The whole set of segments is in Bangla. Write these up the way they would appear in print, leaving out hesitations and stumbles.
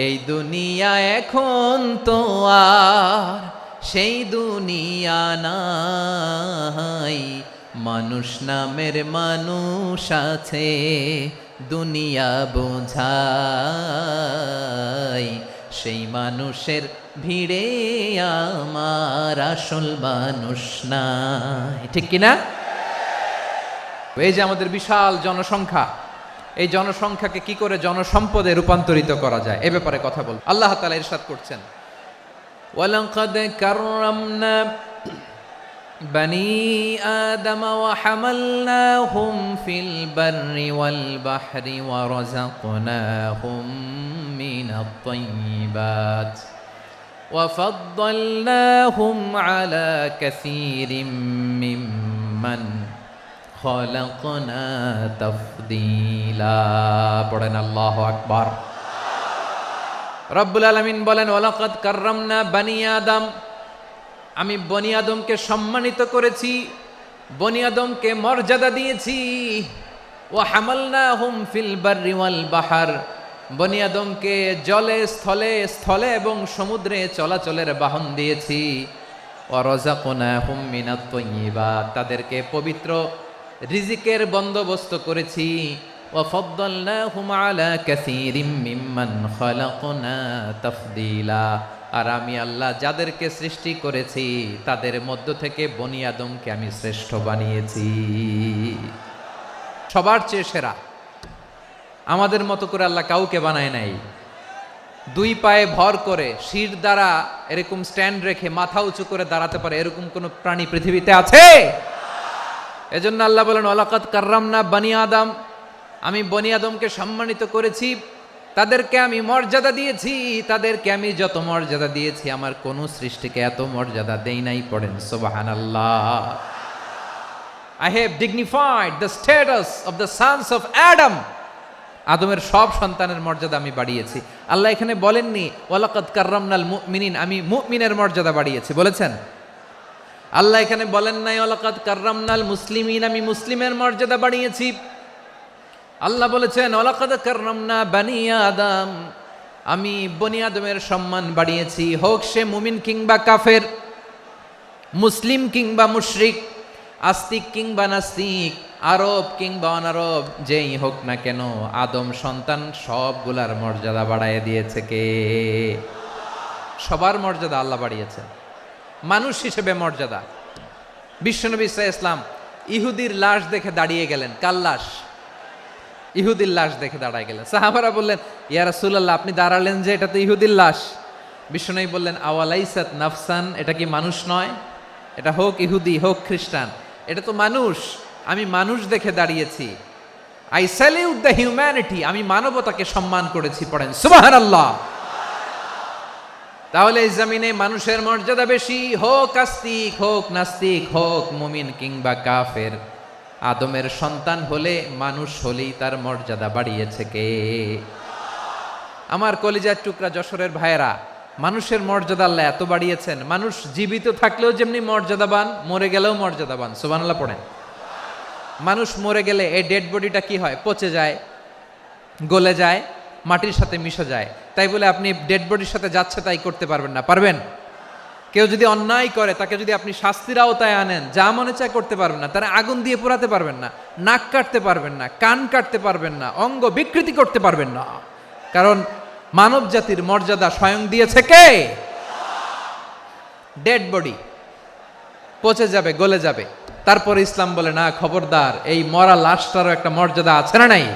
এই দুনিয়া এখন তো আর সেই দুনিয়া নাই, মানুষ নামের মানুষ আছে দুনিয়া বোঝাই, সেই মানুষের ভিড়ে আমার আসল মানুষ নাই। ঠিক কিনা? এই যে আমাদের বিশাল জনসংখ্যা, এই জনসংখ্যাকে কি করে জনসম্পদে রূপান্তরিত করা যায় এ ব্যাপারে কথা বল। আল্লাহ তাআলা ইরশাদ করছেন, ওয়ালাকাদ কাররামনা বনি আদম ওয়া হামালনাহুম ফিল বাররি ওয়াল বাহরি ওয়া রাযাকনাহুম মিনাত তাইয়্যিবাত ওয়া ফাদ্দালনাহুম আলা কাসীরিম মিম্মান খলাকনা তাফদীলা। পড়েন আল্লাহু আকবার। রব্বুল আলামিন বলেন, ওয়ালাকাদ কাররামনা বনি আদম, আমি বনি আদমকে সম্মানিত করেছি, বনি আদমকে মর্যাদা দিয়েছি। ওয়া হামালনাহুম ফিল বাররি ওয়াল বাহর, বনি আদমকে জলে স্থলে স্থলে এবং সমুদ্রে চলাচলের বাহন দিয়েছি। ওয়া রাযাকনাহুম মিনাত তাইয়্যিবাত, তাদেরকে পবিত্র রিজিকের বন্দোবস্ত করেছি। ওয়া ফাদ্দালনাহুম আলা কাসীরিম মিম্মান খালাকনা তাফদীলা, আর আমি আল্লাহ যাদেরকে সৃষ্টি করেছি তাদের মধ্য থেকে বনি আদমকে আমি শ্রেষ্ঠ বানিয়েছি, সবার চেয়ে সেরা। আমাদের মতো করে আল্লাহ কাউকে বানায় নাই। দুই পায়ে ভর করে শির দ্বারা এরকম স্ট্যান্ড রেখে মাথা উঁচু করে দাঁড়াতে পারে এরকম কোন প্রাণী পৃথিবীতে আছে? এজন্য আল্লাহ বলেন, ওয়ালাকাদ কাররামনা বনি আদম, আমি বনি আদমকে সম্মানিত করেছি, তাদেরকে আমি মর্যাদা দিয়েছি। তাদেরকে আমি যত মর্যাদা দিয়েছি আমার কোন সৃষ্টিকে এত মর্যাদা দেই নাই। পড়েন সুবহানাল্লাহ। I have dignified the status of the sons of Adam, আদমের সব সন্তানের মর্যাদা আমি বাড়িয়েছি। আল্লাহ এখানে বলেননি ওয়ালাকাদ কাররামনাল মুমিনিন, আমি মুমিনের মর্যাদা বাড়িয়েছি, বলেছেন? আল্লাহ এখানে বলেন নাই ওয়ালাকাদ কাররামনাল মুসলিমিন, আমি মুসলিমের মর্যাদা বাড়িয়েছি। আল্লাহ বলেছেন ওয়ালাকাদ কাররামনা বনি আদম, আমি বনি আদমের সম্মান বাড়িয়েছি, হোক সে মুমিন কিংবা কাফের, মুসলিম কিংবা মুশরিক, আস্তিক কিংবা নাস্তিক, আরব কিংবা অনারব, যেই হোক না কেন আদম সন্তান সবগুলার মর্যাদা বাড়ায় দিয়েছে কে? সবার মর্যাদা আল্লাহ বাড়িয়েছে। মানুষ হিসেবে মর্যাদা, বিশ্বনবী সাল্লাল্লাহু আলাইহি ওয়াসাল্লাম ইহুদির লাশ দেখে দাঁড়িয়ে গেলেন। কার লাশ? ইহুদির লাশ দেখে দাঁড়ায় গেলেন। সাহাবারা বললেন, ইয়া রাসূলুল্লাহ, আপনি দাঁড়ালেন যে, এটা তো ইহুদির লাশ। বিশ্বনবী বললেন, আওয়ালাইসাত নাফসান, এটা কি মানুষ নয়? এটা হোক ইহুদি হোক খ্রিস্টান, এটা তো মানুষ। আমি মানুষ দেখে দাঁড়িয়েছি। আই স্যালিউট দ্য হিউম্যানিটি, আমি মানবতাকে সম্মান করেছি। পড়েন সুবহানাল্লাহ। তাহলে এই জমিনে মানুষের মর্যাদা বেশি, হোক আস্তিক হোক নাস্তিক, হোক মুমিন কিংবা কাফের। আদমের সন্তান হলে, মানুষ হলেই তার মর্যাদা বাড়িয়েছে কে? আমার কলিজার টুকরা যশোরের ভাইয়েরা, মানুষের মর্যাদা আল্লাহ এত বাড়িয়েছেন, মানুষ জীবিত থাকলেও যেমনি মর্যাদাবান, মরে গেলেও মর্যাদাবান। সুবহানাল্লাহ পড়েন। মানুষ মরে গেলে এই ডেড বডিটা কি হয়? পচে যায়, গলে যায়, মাটির সাথে মিশে যায়। তাই বলে আপনি ডেড বডির সাথে যাচ্ছে তাই করতে পারবেন না। পারবেন? কেউ যদি অন্যায় করে তাকে যদি আপনি শাস্তির আওতায় আনেন, যা মনে চায় করতে পারবেন না। তারা আগুন দিয়ে পোড়াতে পারবেন না, নাক কাটতে পারবেন না, কান কাটতে পারবেন না, অঙ্গ বিকৃতি করতে পারবেন না। কারণ মানব জাতির মর্যাদা স্বয়ং দিয়েছে কে? ডেড বডি পচে যাবে, গলে যাবে। তারপরে ইসলাম বলে, না খবরদার, এই মরা লাশটারও একটা মর্যাদা আছে না নাই?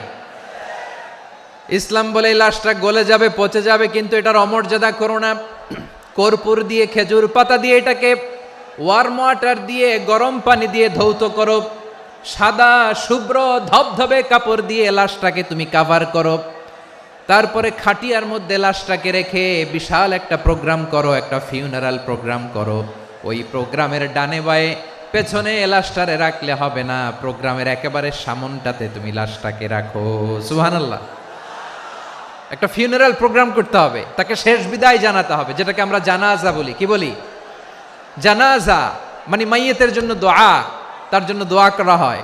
ইসলাম বলে এই লাশটা গলে যাবে, পচে যাবে, কিন্তু এটার অমর্যাদা করো না। কর্পূর দিয়ে, খেজুর পাতা দিয়ে এটাকে ওয়ার্ম ওয়াটার দিয়ে, গরম পানি দিয়ে ধৌত করো। সাদা শুভ্র ধবধবে কাপড় দিয়ে লাশটাকে তুমি কাভার করো। তারপরে খাটিয়ার মধ্যে লাশটাকে রেখে বিশাল একটা প্রোগ্রাম করো, একটা ফিউনারাল প্রোগ্রাম করো। ওই প্রোগ্রামের ডানে বায়ে পেছনে লাশটারে রাখলে হবে না, প্রোগ্রামের একেবারে সামনটাতে তুমি লাশটাকে রাখো। সুবহানাল্লাহ। একটা ফিউনারাল প্রোগ্রাম করতে হবে, তাকে শেষ বিদায় জানাতে হবে, যেটাকে আমরা জানাজা বলি। কি বলি? জানাজা মানে মাইয়েতের জন্য দোয়া, তার জন্য দোয়া করা হয়।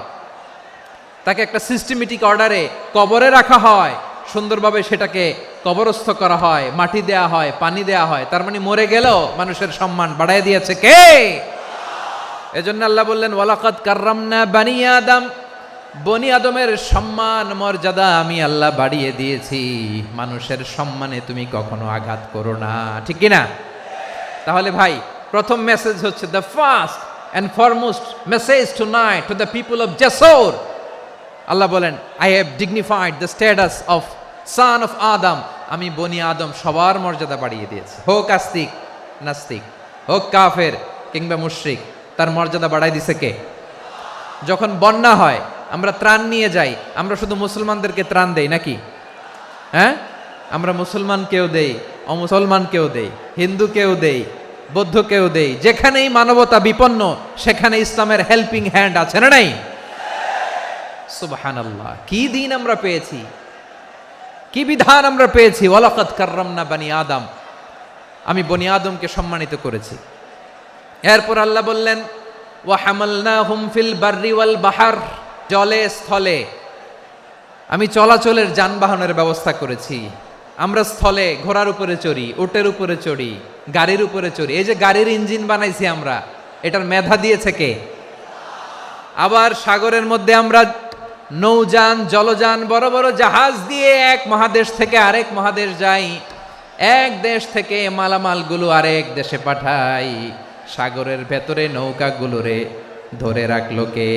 তাকে একটা সিস্টেমেটিক অর্ডারে কবরে রাখা হয়, সুন্দরভাবে সেটাকে কবরস্থ করা হয়, মাটি দেয়া হয়, পানি দেয়া হয়, তার মানে মরে গেলেও মানুষের সম্মান বাড়ায় দিয়েছে কে? এজন্য আল্লাহ বললেন ওয়ালাকাদ কাররামনা বানি আদম, বনি আদমের সম্মান মর্যাদা আমি আল্লাহ বাড়িয়ে দিয়েছি। মানুষের সম্মানে তুমি কখনো আঘাত করো না, ঠিক কিনা? তাহলে ভাই, প্রথম মেসেজ হচ্ছে the first and foremost message tonight to the people of জাসর। আল্লাহ বলেন I have dignified the status of son of Adam. আমি বনি আদম সবার মর্যাদা বাড়িয়ে দিয়েছি, হোক আস্তিক নাস্তিক, হোক কাফের কিংবা মুশরিক, তার মর্যাদা বাড়াই দিছে কে? যখন বন্যা হয় আমরা ত্রাণ নিয়ে যাই, আমরা শুধু মুসলমানদেরকে ত্রাণ দেই নাকি? হ্যাঁ, আমরা মুসলমানকেও দেই, অমুসলমানকেও দেই, হিন্দুকেও দেই, বৌদ্ধকেও দেই। যেখানেই মানবতা বিপন্ন সেখানে ইসলামের হেল্পিং হ্যান্ড আছে না নাই? সুবহানাল্লাহ, কি দিন আমরা পেয়েছি, কি বিধান আমরা পেয়েছি। ওয়ালাকাদ কাররামনা বানি আদম, আমি বনি আদমকে সম্মানিত করেছি। এরপর আল্লাহ বললেন ওয়া হামালনাহুম ফিল বাররি ওয়াল বাহর, জলে স্থলে আমি চলাচলের যানবাহনের ব্যবস্থা করেছি। আমরা স্থলে ঘোড়ার উপরে চড়ি, উটের উপরে চড়ি, গাড়ির উপরে চড়ি। এই যে গাড়ির ইঞ্জিন বানাইছি আমরা, এটার মেধা দিয়েছে কে? আবার সাগরের মধ্যে আমরা নৌযান, জলযান, বড় বড় জাহাজ দিয়ে এক মহাদেশ থেকে আরেক মহাদেশ যাই, এক দেশ থেকে মালামালগুলো আরেক দেশে পাঠাই। সাগরের ভেতরে নৌকাগুলোরে ধরে রাখলো কে?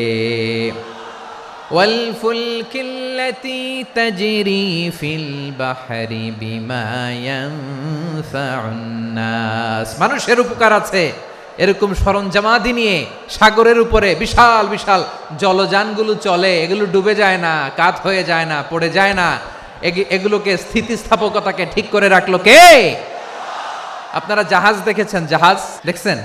ওয়াল ফুলকিল্লাতি তাজরি ফিল বাহরি বিমা ইয়ানফাউন নাস। মানুষের উপকার আছে এরকম সরঞ্জামাদি নিয়ে সাগরের উপরে বিশাল বিশাল জলযানগুলো চলে, এগুলো ডুবে যায় না, কাত হয়ে যায় না, পড়ে যায় না। এগুলোকে স্থিতিস্থাপকতাকে ঠিক করে রাখলো কে? আপনারা জাহাজ দেখেছেন? জাহাজ দেখছেন?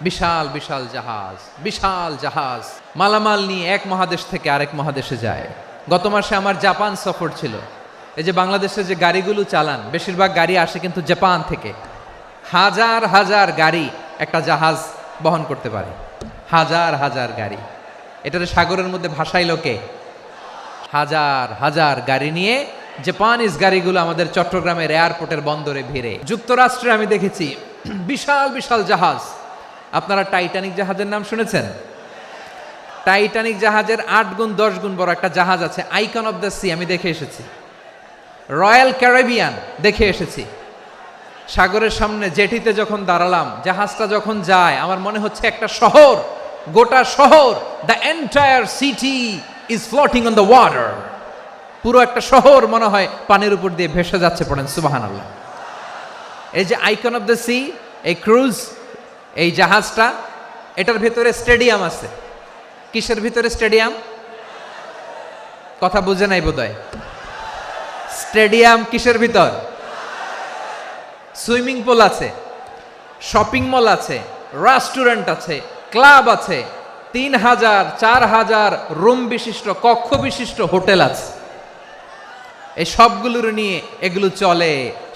বিশাল বিশাল জাহাজ, বিশাল জাহাজ মালামাল নিয়ে এক মহাদেশ থেকে আরেক মহাদেশে যায়। গত মাসে আমার জাপান সফর ছিল। এই যে বাংলাদেশে যে গাড়িগুলো চালান, বেশিরভাগ গাড়ি আসে কিন্তু জাপান থেকে। হাজার হাজার গাড়ি একটা জাহাজ বহন করতে পারে, হাজার হাজার গাড়ি। এটারে সাগরের মধ্যে ভাসাইলো কে? হাজার হাজার গাড়ি নিয়ে জাপানিজ গাড়িগুলো আমাদের চট্টগ্রামের এয়ারপোর্টের বন্দরে ভিড়ে। যুক্তরাষ্ট্রে আমি দেখেছি বিশাল বিশাল জাহাজ। আপনারা টাইটানিক জাহাজের নাম শুনেছেন? টাইটানিক জাহাজের 8 গুণ 10 গুণ বড় একটা জাহাজ আছে, আইকন অফ দ্য সি, আমি দেখে এসেছি। রয়্যাল ক্যারিবিয়ান দেখে এসেছি। সাগরের সামনে জেটিতে যখন দাঁড়ালাম, জাহাজটা যখন যায়, আমার মনে হচ্ছে একটা শহর, গোটা শহর, the entire city is floating on the water. পুরো একটা শহর মনে হয় পানির উপর দিয়ে ভেসে যাচ্ছে। পড়েন সুবহানাল্লাহ। এই যে আইকন অফ দ্য সি, এই ক্রুজ, এই জাহাজটা, এটার ভিতরে স্টেডিয়াম আছে। কিসের ভিতরে স্টেডিয়াম? কথা বুঝে নাই বোধহয়। স্টেডিয়াম কিসের ভিতর? সুইমিং পুল আছে, শপিং মল আছে, রেস্টুরেন্ট আছে, ক্লাব আছে, 3000 4000 রুম বিশিষ্ট, কক্ষ বিশিষ্ট হোটেল আছে। এই সবগুলোর নিয়ে এগুলো চলে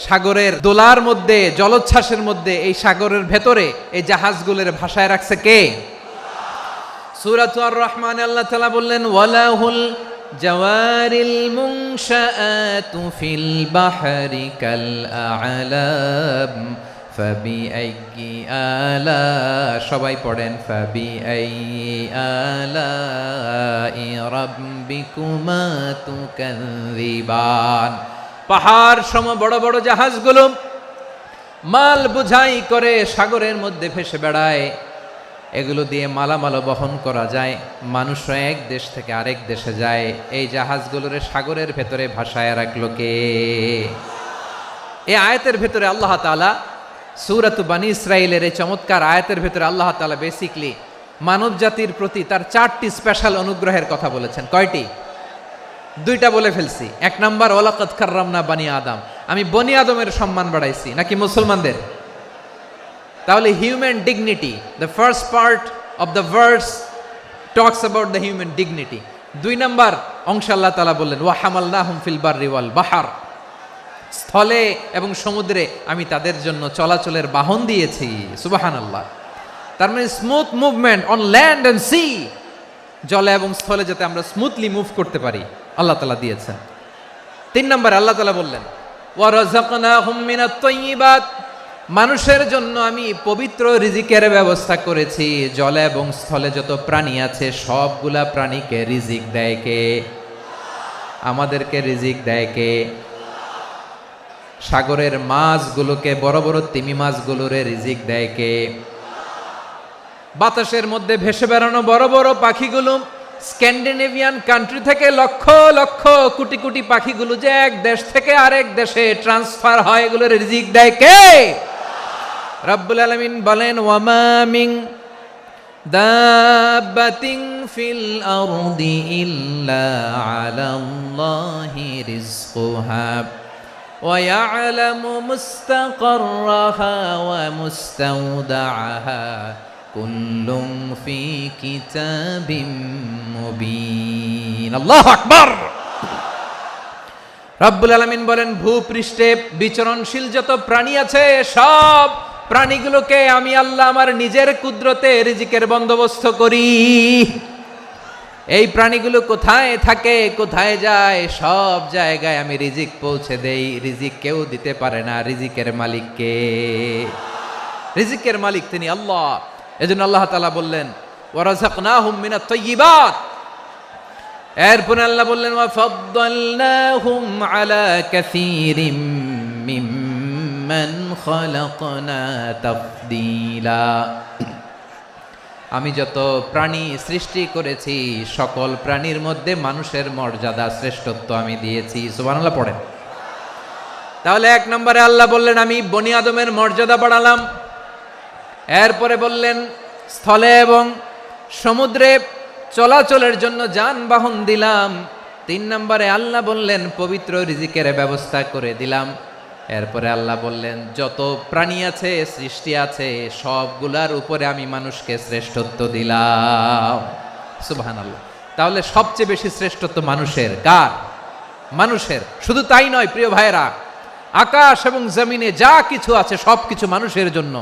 সাগরের দোলার মধ্যে, জলোচ্ছ্বাসের মধ্যে। এই সাগরের ভেতরে এই জাহাজগুলোর ভাষায় রাখছে কে? সূরাতুর আর রহমানে আল্লাহ তাআলা বললেন ওয়ালাহুল জাওয়ারিল মুনশাআতু ফিল বাহরি কাল আ'লাম ফাবিআইয়ি আলা, সবাই পড়েন ফাবিআইয়ি আলাই রাব্বিকুমা তুকাযযিবান। পাহাড় সম বড় বড় জাহাজগুলো মাল বোঝাই করে সাগরের মধ্যে ভেসে বেড়ায়। এগুলো দিয়ে মালামাল বহন করা যায়, মানুষরা এক দেশ থেকে আরেক দেশে যায়। এই জাহাজগুলোর সাগরের ভেতরে ভাসায় রাখলো কে? এই আয়াতের ভেতরে আল্লাহ তাআলা সূরাত বানী ইসরাঈলের এই চমৎকার আয়াতের ভেতরে আল্লাহ তাআলা বেসিকলি মানব জাতির প্রতি তার 4টি স্পেশাল অনুগ্রহের কথা বলেছেন। কয়টি? 2টা বলে ফেলছি। 1 নাম্বার ওয়ালাকাদ কাররামনা বানি আদম, আমি বনি আদমের সম্মান বাড়াইছি, নাকি মুসলমানদের? তাহলে human dignity, the first part of the verse talks about the human dignity. 2 number অংশে আল্লাহ তাআলা বললেন ওয়া হামালনাহুম ফিল বাররি ওয়াল বাহর, স্থলে এবং সমুদ্রে আমি তাদের জন্য চলাচলের বাহন দিয়েছি। সুবহানাল্লাহ। তার মানে smooth movement on land and sea, জলে এবং স্থলে যাতে আমরা স্মুথলি মুভ করতে পারি আল্লাহ তাআলা দিয়েছেন। তিন নম্বরে আল্লাহ তাআলা বললেন ওয়ারাযাকনাহুম মিনাত তাইয়্যিবাত, মানুষের জন্য আমি পবিত্র রিজিকের ব্যবস্থা করেছি। জলে এবং স্থলে যত প্রাণী আছে সবগুলা প্রাণীকে রিজিক দেয় কে? আমাদেরকে রিজিক দেয় কে? সাগরের মাছগুলোকে, বড় বড় তিমি মাছগুলোরে রিজিক দেয় কে? বাতাসের মধ্যে ভেসে বেড়ানো বড় বড় পাখিগুলো, স্ক্যান্ডিনেভিয়ান কান্ট্রি থেকে লক্ষ লক্ষ কোটি কোটি পাখিগুলো যে এক দেশ থেকে আরেক দেশে ট্রান্সফার হয়, এগুলোর রিজিক দেয় কে? রব্বুল আলামিন বলেন ওয়ামা মিন দাব্বাতিন ফিল আরদি ইল্লা আলাল্লাহি রিজকুহা ওয়া ইয়ালামু মুস্তাকাররাহা ওয়া মুস্তাওদাআহা কুল্লুম ফি কিতাবিম মুবিন। আল্লাহু আকবার। রব্বুল আলামিন বলেন ভূপৃষ্ঠে বিচরণশীল যত প্রাণী আছে সব প্রাণীগুলোকে আমি আল্লাহ আমার নিজের কুদরতে রিজিকের বন্দোবস্ত করি। এই প্রাণীগুলো কোথায় থাকে, কোথায় যায়, সব জায়গায় আমি রিজিক পৌঁছে দেই। রিজিক কেউ দিতে পারে না, রিজিকের মালিক কে? রিজিকের মালিক তিনি আল্লাহ। এজন্য আল্লাহ তাআলা বললেন ওয়ারাযাকনাহুম মিনাত তাইয়্যিবাত। এরপরে আল্লাহ বললেন ওয়া ফাদ্দালনাহুম আলা কাসীরিম মিম্মান খালাকনা তাফদীলা। আমি যত প্রাণী সৃষ্টি করেছি সকল প্রাণীর মধ্যে মানুষের মর্যাদা শ্রেষ্ঠত্ব আমি দিয়েছি। সুবহানাল্লাহ পড়েন। তাহলে এক নম্বরে আল্লাহ বললেন আমি বনি আদমের মর্যাদা বাড়ালাম। এরপরে বললেন স্থলে এবং সমুদ্রে চলাচলের জন্য যানবাহন দিলাম। তিন নম্বরে আল্লাহ বললেন পবিত্র রিজিকের ব্যবস্থা করে দিলাম। এরপরে আল্লাহ বললেন যত প্রাণী আছে, সৃষ্টি আছে, সবগুলার উপরে আমি মানুষকে শ্রেষ্ঠত্ব দিলাম। সুবহানাল্লাহ। তাহলে সবচেয়ে বেশি শ্রেষ্ঠত্ব মানুষের। কার? মানুষের। শুধু তাই নয় প্রিয় ভাইরা, আকাশ এবং জমিনে যা কিছু আছে সবকিছু মানুষের জন্য,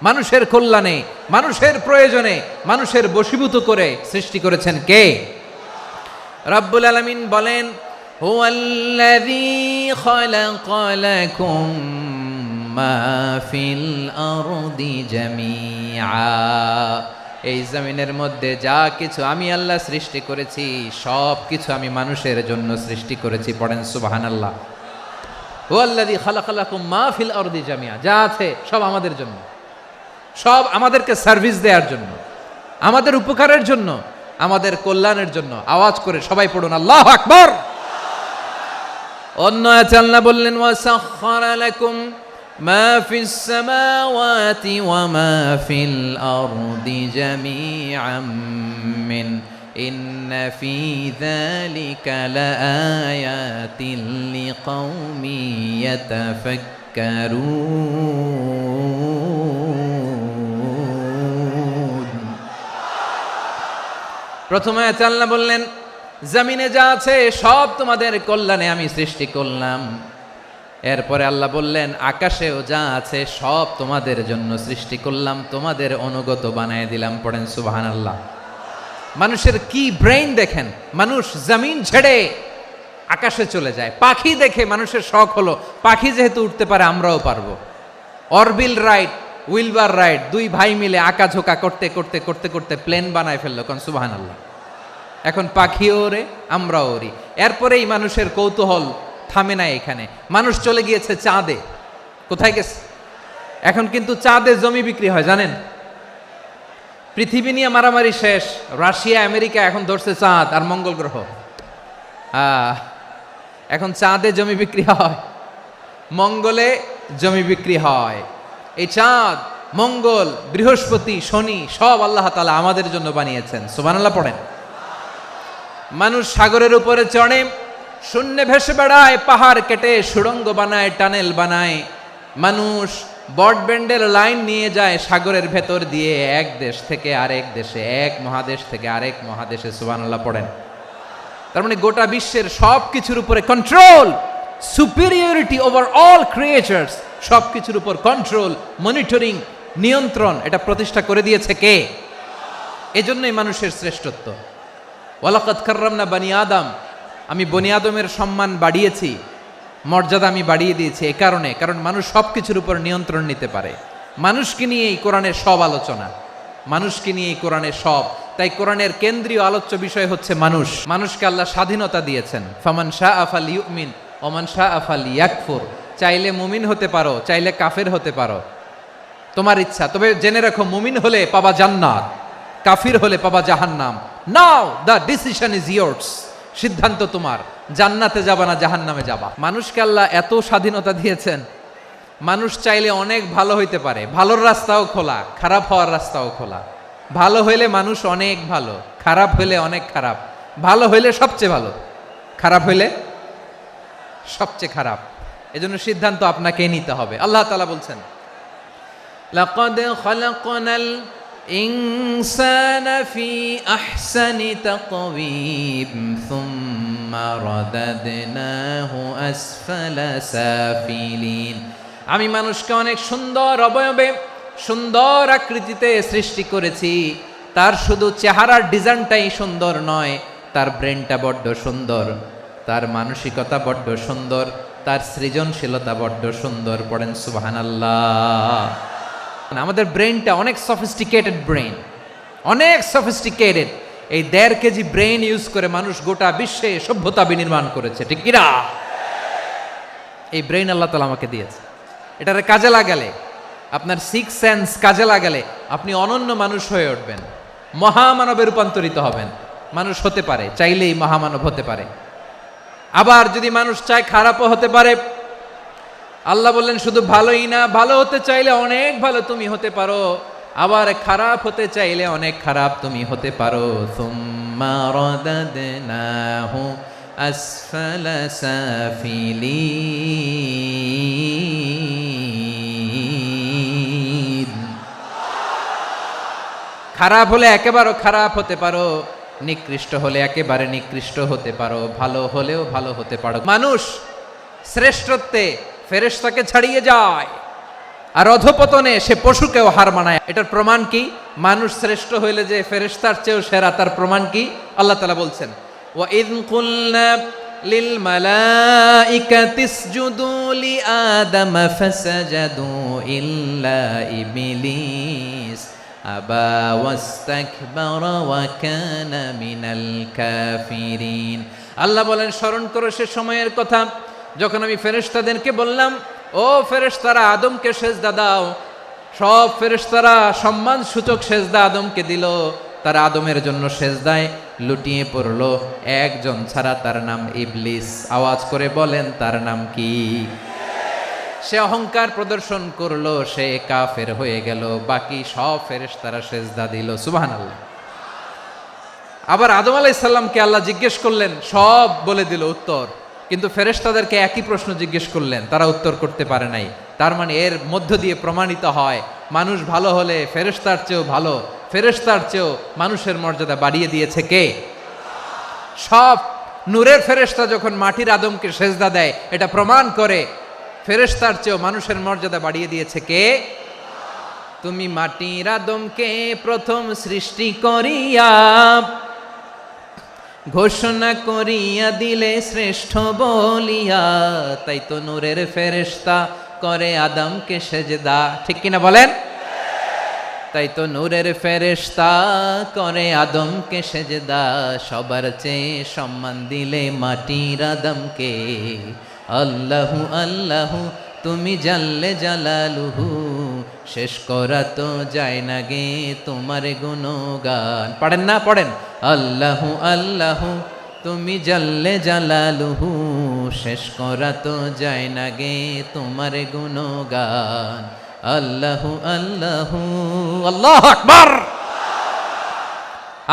মানুষের কল্যাণে, মানুষের প্রয়োজনে, মানুষের বশীভূত করে সৃষ্টি করেছেন কে? রব্বুল আলামিন বলেন হুয়াল্লাযী খালাকা লাকুম মা ফিল আরদি জামিআ। এই জমিনের মধ্যে যা কিছু আমি আল্লাহ সৃষ্টি করেছি সব কিছু আমি মানুষের জন্য সৃষ্টি করেছি। পড়েন সুবহানাল্লাহ। হুয়াল্লাযী খালাকা লাকুম মা ফিল আরদি জামিআ। যা আছে সব আমাদের জন্য, সব আমাদেরকে সার্ভিস দেওয়ার জন্য, আমাদের উপকারের জন্য, আমাদের কল্যাণের জন্য। আওয়াজ করে সবাই পড়ুন আল্লাহু আকবার। অন্য আয়াতে আল্লাহ বললেন ওয়াসাখখারা লাকুম মা ফিস সামাওয়াতি ওয়া মা ফিল আরদি জামিআম মিন ইন্না ফি যালিকা লাআয়াতিন লিকাউমি ইয়াতাফাক্কারুন। প্রথমে আয়াতে আল্লাহ বললেন জমিনে যা আছে সব তোমাদের কল্যাণে আমি সৃষ্টি করলাম। এরপরে আল্লাহ বললেন আকাশেও যা আছে সব তোমাদের জন্য সৃষ্টি করলাম, তোমাদের অনুগত বানায় দিলাম। পড়েন সুবহানাল্লাহ। মানুষের কি ব্রেইন দেখেন, মানুষ জমিন ছেড়ে আকাশে চলে যায়। পাখি দেখে মানুষের শখ হলো পাখি যেহেতু উঠতে পারে আমরাও পারবো। অরবিল রাইট, উইলবার রাইট, দুই ভাই মিলে আঁকাঝোঁকা করতে করতে করতে করতে প্লেন বানায় ফেললো। কোন সুবহানাল্লাহ। এখন পাখিও ওরে, আমরাও ওরি। এরপরেই মানুষের কৌতূহল থামে না এখানে। মানুষ চলে গিয়েছে চাঁদে। কোথায় গেছে? এখন কিন্তু চাঁদে জমি বিক্রি হয় জানেন। পৃথিবী নিয়ে মারামারি শেষ। রাশিয়া আমেরিকা এখন ধরছে চাঁদ আর মঙ্গল গ্রহ। এখন চাঁদে জমি বিক্রি হয়, মঙ্গলে জমি বিক্রি হয়। এই চাঁদ, মঙ্গল, বৃহস্পতি, শনি সব আল্লাহ তাআলা আমাদের জন্য বানিয়েছেন। সুবহানাল্লাহ পড়েন। মানুষ সাগরের উপরে চড়ে, শূন্যে ভেসে বেড়ায়, পাহাড় কেটে সুড়ঙ্গ বানায়, টানেল বানায়। মানুষ ব্রডব্যান্ডের লাইন নিয়ে যায় সাগরের ভেতর দিয়ে, এক দেশ থেকে আরেক দেশে, এক মহাদেশ থেকে আরেক মহাদেশে। সুবহানাল্লাহ পড়েন। তার মানে গোটা বিশ্বের সব কিছুর উপরে control, superiority over all creatures, সব কিছুর উপর কন্ট্রোল, মনিটরিং, নিয়ন্ত্রণ, এটা প্রতিষ্ঠা করে দিয়েছে কে? এজন্যই মানুষের শ্রেষ্ঠত্ব। ওয়ালাকাদ কাররামনা বানি আদম, আমি বনি আদমের সম্মান বাড়িয়েছি। মর্যাদা আমি বাড়িয়ে দিয়েছি এ কারণে, কারণ মানুষ সব কিছুর উপর নিয়ন্ত্রণ নিতে পারে। মানুষকে নিয়ে এই কোরআনের সব আলোচনা, মানুষকে নিয়ে এই কোরআনের সব। তাই কোরআনের কেন্দ্রীয় আলোচ্য বিষয় হচ্ছে মানুষ। মানুষকে আল্লাহ স্বাধীনতা দিয়েছেন। ফামান শাআ ফালইউমিন ওয়া মান শাআ ফালইয়াকফুর। চাইলে মুমিন হতে পারো, চাইলে কাফের হতে পারো, তোমার ইচ্ছা। তবে জেনে রাখো, মুমিন হলে পাবা জান্নাত, কাফির হলে পাবা জাহান্নাম। নাও দ্য ডিসিশন ইজ ইয়ার্স। সিদ্ধান্ত তোমার, জান্নাতে যাবা না জাহান্নামে যাবা। মানুষকে আল্লাহ এত স্বাধীনতা দিয়েছেন, মানুষ চাইলে অনেক ভালো হইতে পারে। ভালোর রাস্তাও খোলা, খারাপ হওয়ার রাস্তাও খোলা। ভালো হইলে মানুষ অনেক ভালো, খারাপ হইলে অনেক খারাপ। ভালো হইলে সবচেয়ে ভালো, খারাপ হইলে সবচেয়ে খারাপ। এজন্য সিদ্ধান্ত আপনাকেই নিতে হবে। আল্লাহ তাআলা বলছেন, লাকাদ খালাকনাল ইনসানা ফি আহসানি তাকওয়িম সুম্মা রাদাদনাহু আসফালা সাফিলিন। আমি মানুষকে অনেক সুন্দর অবয়বে, সুন্দর আকৃতিতে সৃষ্টি করেছি। তার শুধু চেহারার ডিজাইনটাই সুন্দর নয়, তার ব্রেনটা বড্ড সুন্দর, তার মানসিকতা বড্ড সুন্দর, তার সৃজনশীলতা বড্ড সুন্দর। পড়েন সুবহানাল্লাহ। আমাদের ব্রেনটা অনেক সফিস্টিকেটেড ব্রেন, অনেক সফিস্টিকেটেড। এই 1.5 কেজি ব্রেন ইউজ করে মানুষ গোটা বিশ্বে সভ্যতা বিনির্মাণ করেছে, ঠিক কিনা? এই ব্রেন আল্লাহ তাআলা আমাকে দিয়েছে। এটারে কাজে লাগালে, আপনার 6 সেন্স কাজে লাগালে আপনি অনন্য মানুষ হয়ে উঠবেন, মহামানবে রূপান্তরিত হবেন। মানুষ হতে পারে, চাইলেই মহামানব হতে পারে। আবার যদি মানুষ চায় খারাপও হতে পারে। আল্লাহ বললেন শুধু ভালোই না, ভালো হতে চাইলে অনেক ভালো তুমি হতে পারো, আবার খারাপ হতে চাইলে অনেক খারাপ তুমি হতে পারো। সুম্মা রাদাদনাহু আসফালা সাফিলিন। খারাপ হলে একেবারে খারাপ হতে পারো, নিকৃষ্ট হলে একেবারে নিকৃষ্ট হতে পারো, ভালো হলেও ভালো হতে পারো। মানুষ শ্রেষ্ঠত্বে ফেরেশতাকে ছাড়িয়ে যায়, আর অধপতনে সে পশুকেও হার মানায়। এটার প্রমাণ কি? মানুষ শ্রেষ্ঠ হইলে যে ফেরেশতার চেয়েও সেরা, তার প্রমাণ কি? আল্লাহ তাআলা বলছেন, ওয়া ইয কুলনা লিল মালাইকাতি ইসজুদু লি আদম ফাসাজাদু ইল্লা ইবলিস আবা ওয়াস্তাকবারা ওয়া কানা মিনাল কাফিরিন। আল্লাহ বলেন, স্মরণ করো সে সময়ের কথা যখন আমি ফেরেশতাদেরকে বললাম, ও ফেরেশতারা আদমকে সেজদা দাও। সব ফেরেশতারা সম্মান সূচক সেজদা আদমকে দিল। তারা আদমের জন্য সেজদায় লুটিয়ে পড়লো, একজন ছাড়া, তার নাম ইবলিস। আওয়াজ করে বলেন, তার নাম কি? সে অহংকার প্রদর্শন করলো, সে কাফের হয়ে গেল। বাকি সব ফেরেশতারা সেজদা দিল। সুবহানাল্লাহ। আবার আদম আলাইহিস সালামকে আল্লাহ জিজ্ঞেস করলেন, সব বলে দিল উত্তর, কিন্তু ফেরেশতাদেরকে একই প্রশ্ন জিজ্ঞেস করলেন, তারা উত্তর করতে পারে নাই। তার মানে এর মধ্য দিয়ে প্রমাণিত হয়, মানুষ ভালো হলে ফেরেশতার চেয়েও ভালো, ফেরেশতার চেয়েও মানুষের মর্যাদা বাড়িয়ে দিয়েছে কে? সব নূরের ফেরেশতা যখন মাটির আদমকে সেজদা দেয়, এটা প্রমাণ করে ফেরেশতার চেয়েও মানুষের মর্যাদা বাড়িয়ে দিয়েছে কে? তুমি মাটির আদমকে প্রথম সৃষ্টি করিয়া ঘোষণা করিয়া দিলে শ্রেষ্ঠ বলিয়া, তাই তো নূরের ফেরেশতা করে আদমকে সেজদা। ঠিক কিনা বলেন? তাই তো নূরের ফেরেশতা করে আদমকে সেজদা। সবার চেয়ে সম্মান দিলে মাটির আদমকে। আল্লাহু আল্লাহু তুমি জাল্লে জালালুহু, শেষ করা তো যায় না গে তোমার গুণগান। পড়েন না? পড়েন। আল্লাহু আল্লাহু তুমি জাল্লে জালালুহু, শেষ করা তো যায় না গে তোমার গুণগান। আল্লাহু আল্লাহু, আল্লাহু আকবার।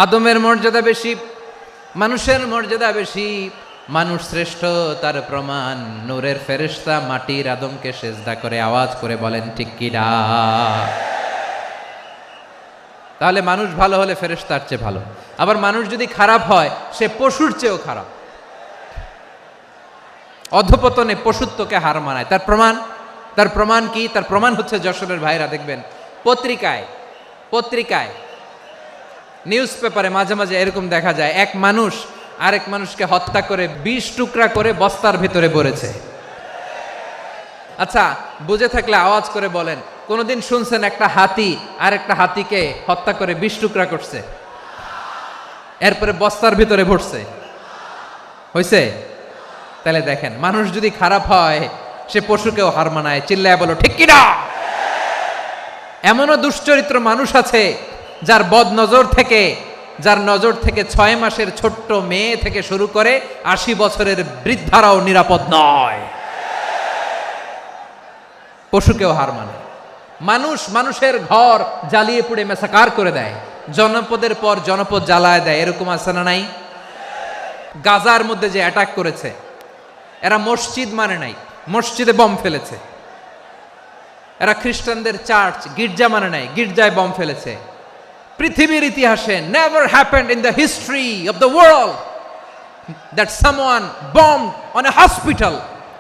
আদমের মর্যাদা বেশি, মানুষের মর্যাদা বেশি। মানুষ শ্রেষ্ঠ, তার প্রমাণ নূরের ফেরেশতা মাটির আদমকে সেজদা করে। আওয়াজ করে বলেন ঠিক কিনা? তাহলে মানুষ ভালো হলে ফেরেশতার চেয়ে ভালো। আবার মানুষ যদি খারাপ হয়, সে পশুর চেয়েও খারাপ। অধপতনে পশুত্বকে হার মানায়। তার প্রমাণ, তার প্রমাণ কি? তার প্রমাণ হচ্ছে, যশোরের ভাইরা দেখবেন পত্রিকায় নিউজ পেপারে মাঝে মাঝে এরকম দেখা যায়, এক মানুষ আরেক মানুষকে হত্যা করে 20 টুকরা করে বস্তার ভেতরে ভরেছে। আচ্ছা, বুঝে থাকলে আওয়াজ করে বলেন, কোনদিন শুনছেন একটা হাতি আর একটা হাতিকে হত্যা করে 20 টুকরা করছে, এরপরে বস্তার ভিতরে ভরছে? হয়েছে? তাহলে দেখেন, মানুষ যদি খারাপ হয় সে পশুকেও হার মানায়। চিল্লায় বলো ঠিক কিনা? এমনও দুশ্চরিত্র মানুষ আছে যার নজর থেকে 6 মাসের ছোট্ট মেয়ে থেকে শুরু করে 80 বছরের বৃদ্ধারাও নিরাপদ নয়, পশুকেও হার মানে। মানুষের ঘর জ্বালিয়ে পুড়ে মেসাকার করে দেয়, জনপদের পর জনপদ জ্বালায় দেয়, এরকম আছে না নাই? গাজার মধ্যে যে অ্যাটাক করেছে, এরা মসজিদ মানে নাই, মসজিদে বম ফেলেছে। এরা খ্রিস্টানদের চার্চ গির্জা মানে নাই, গির্জায় বম ফেলেছে। পৃথিবীর ইতিহাসে never happened in the history of the world that someone bombed on a hospital,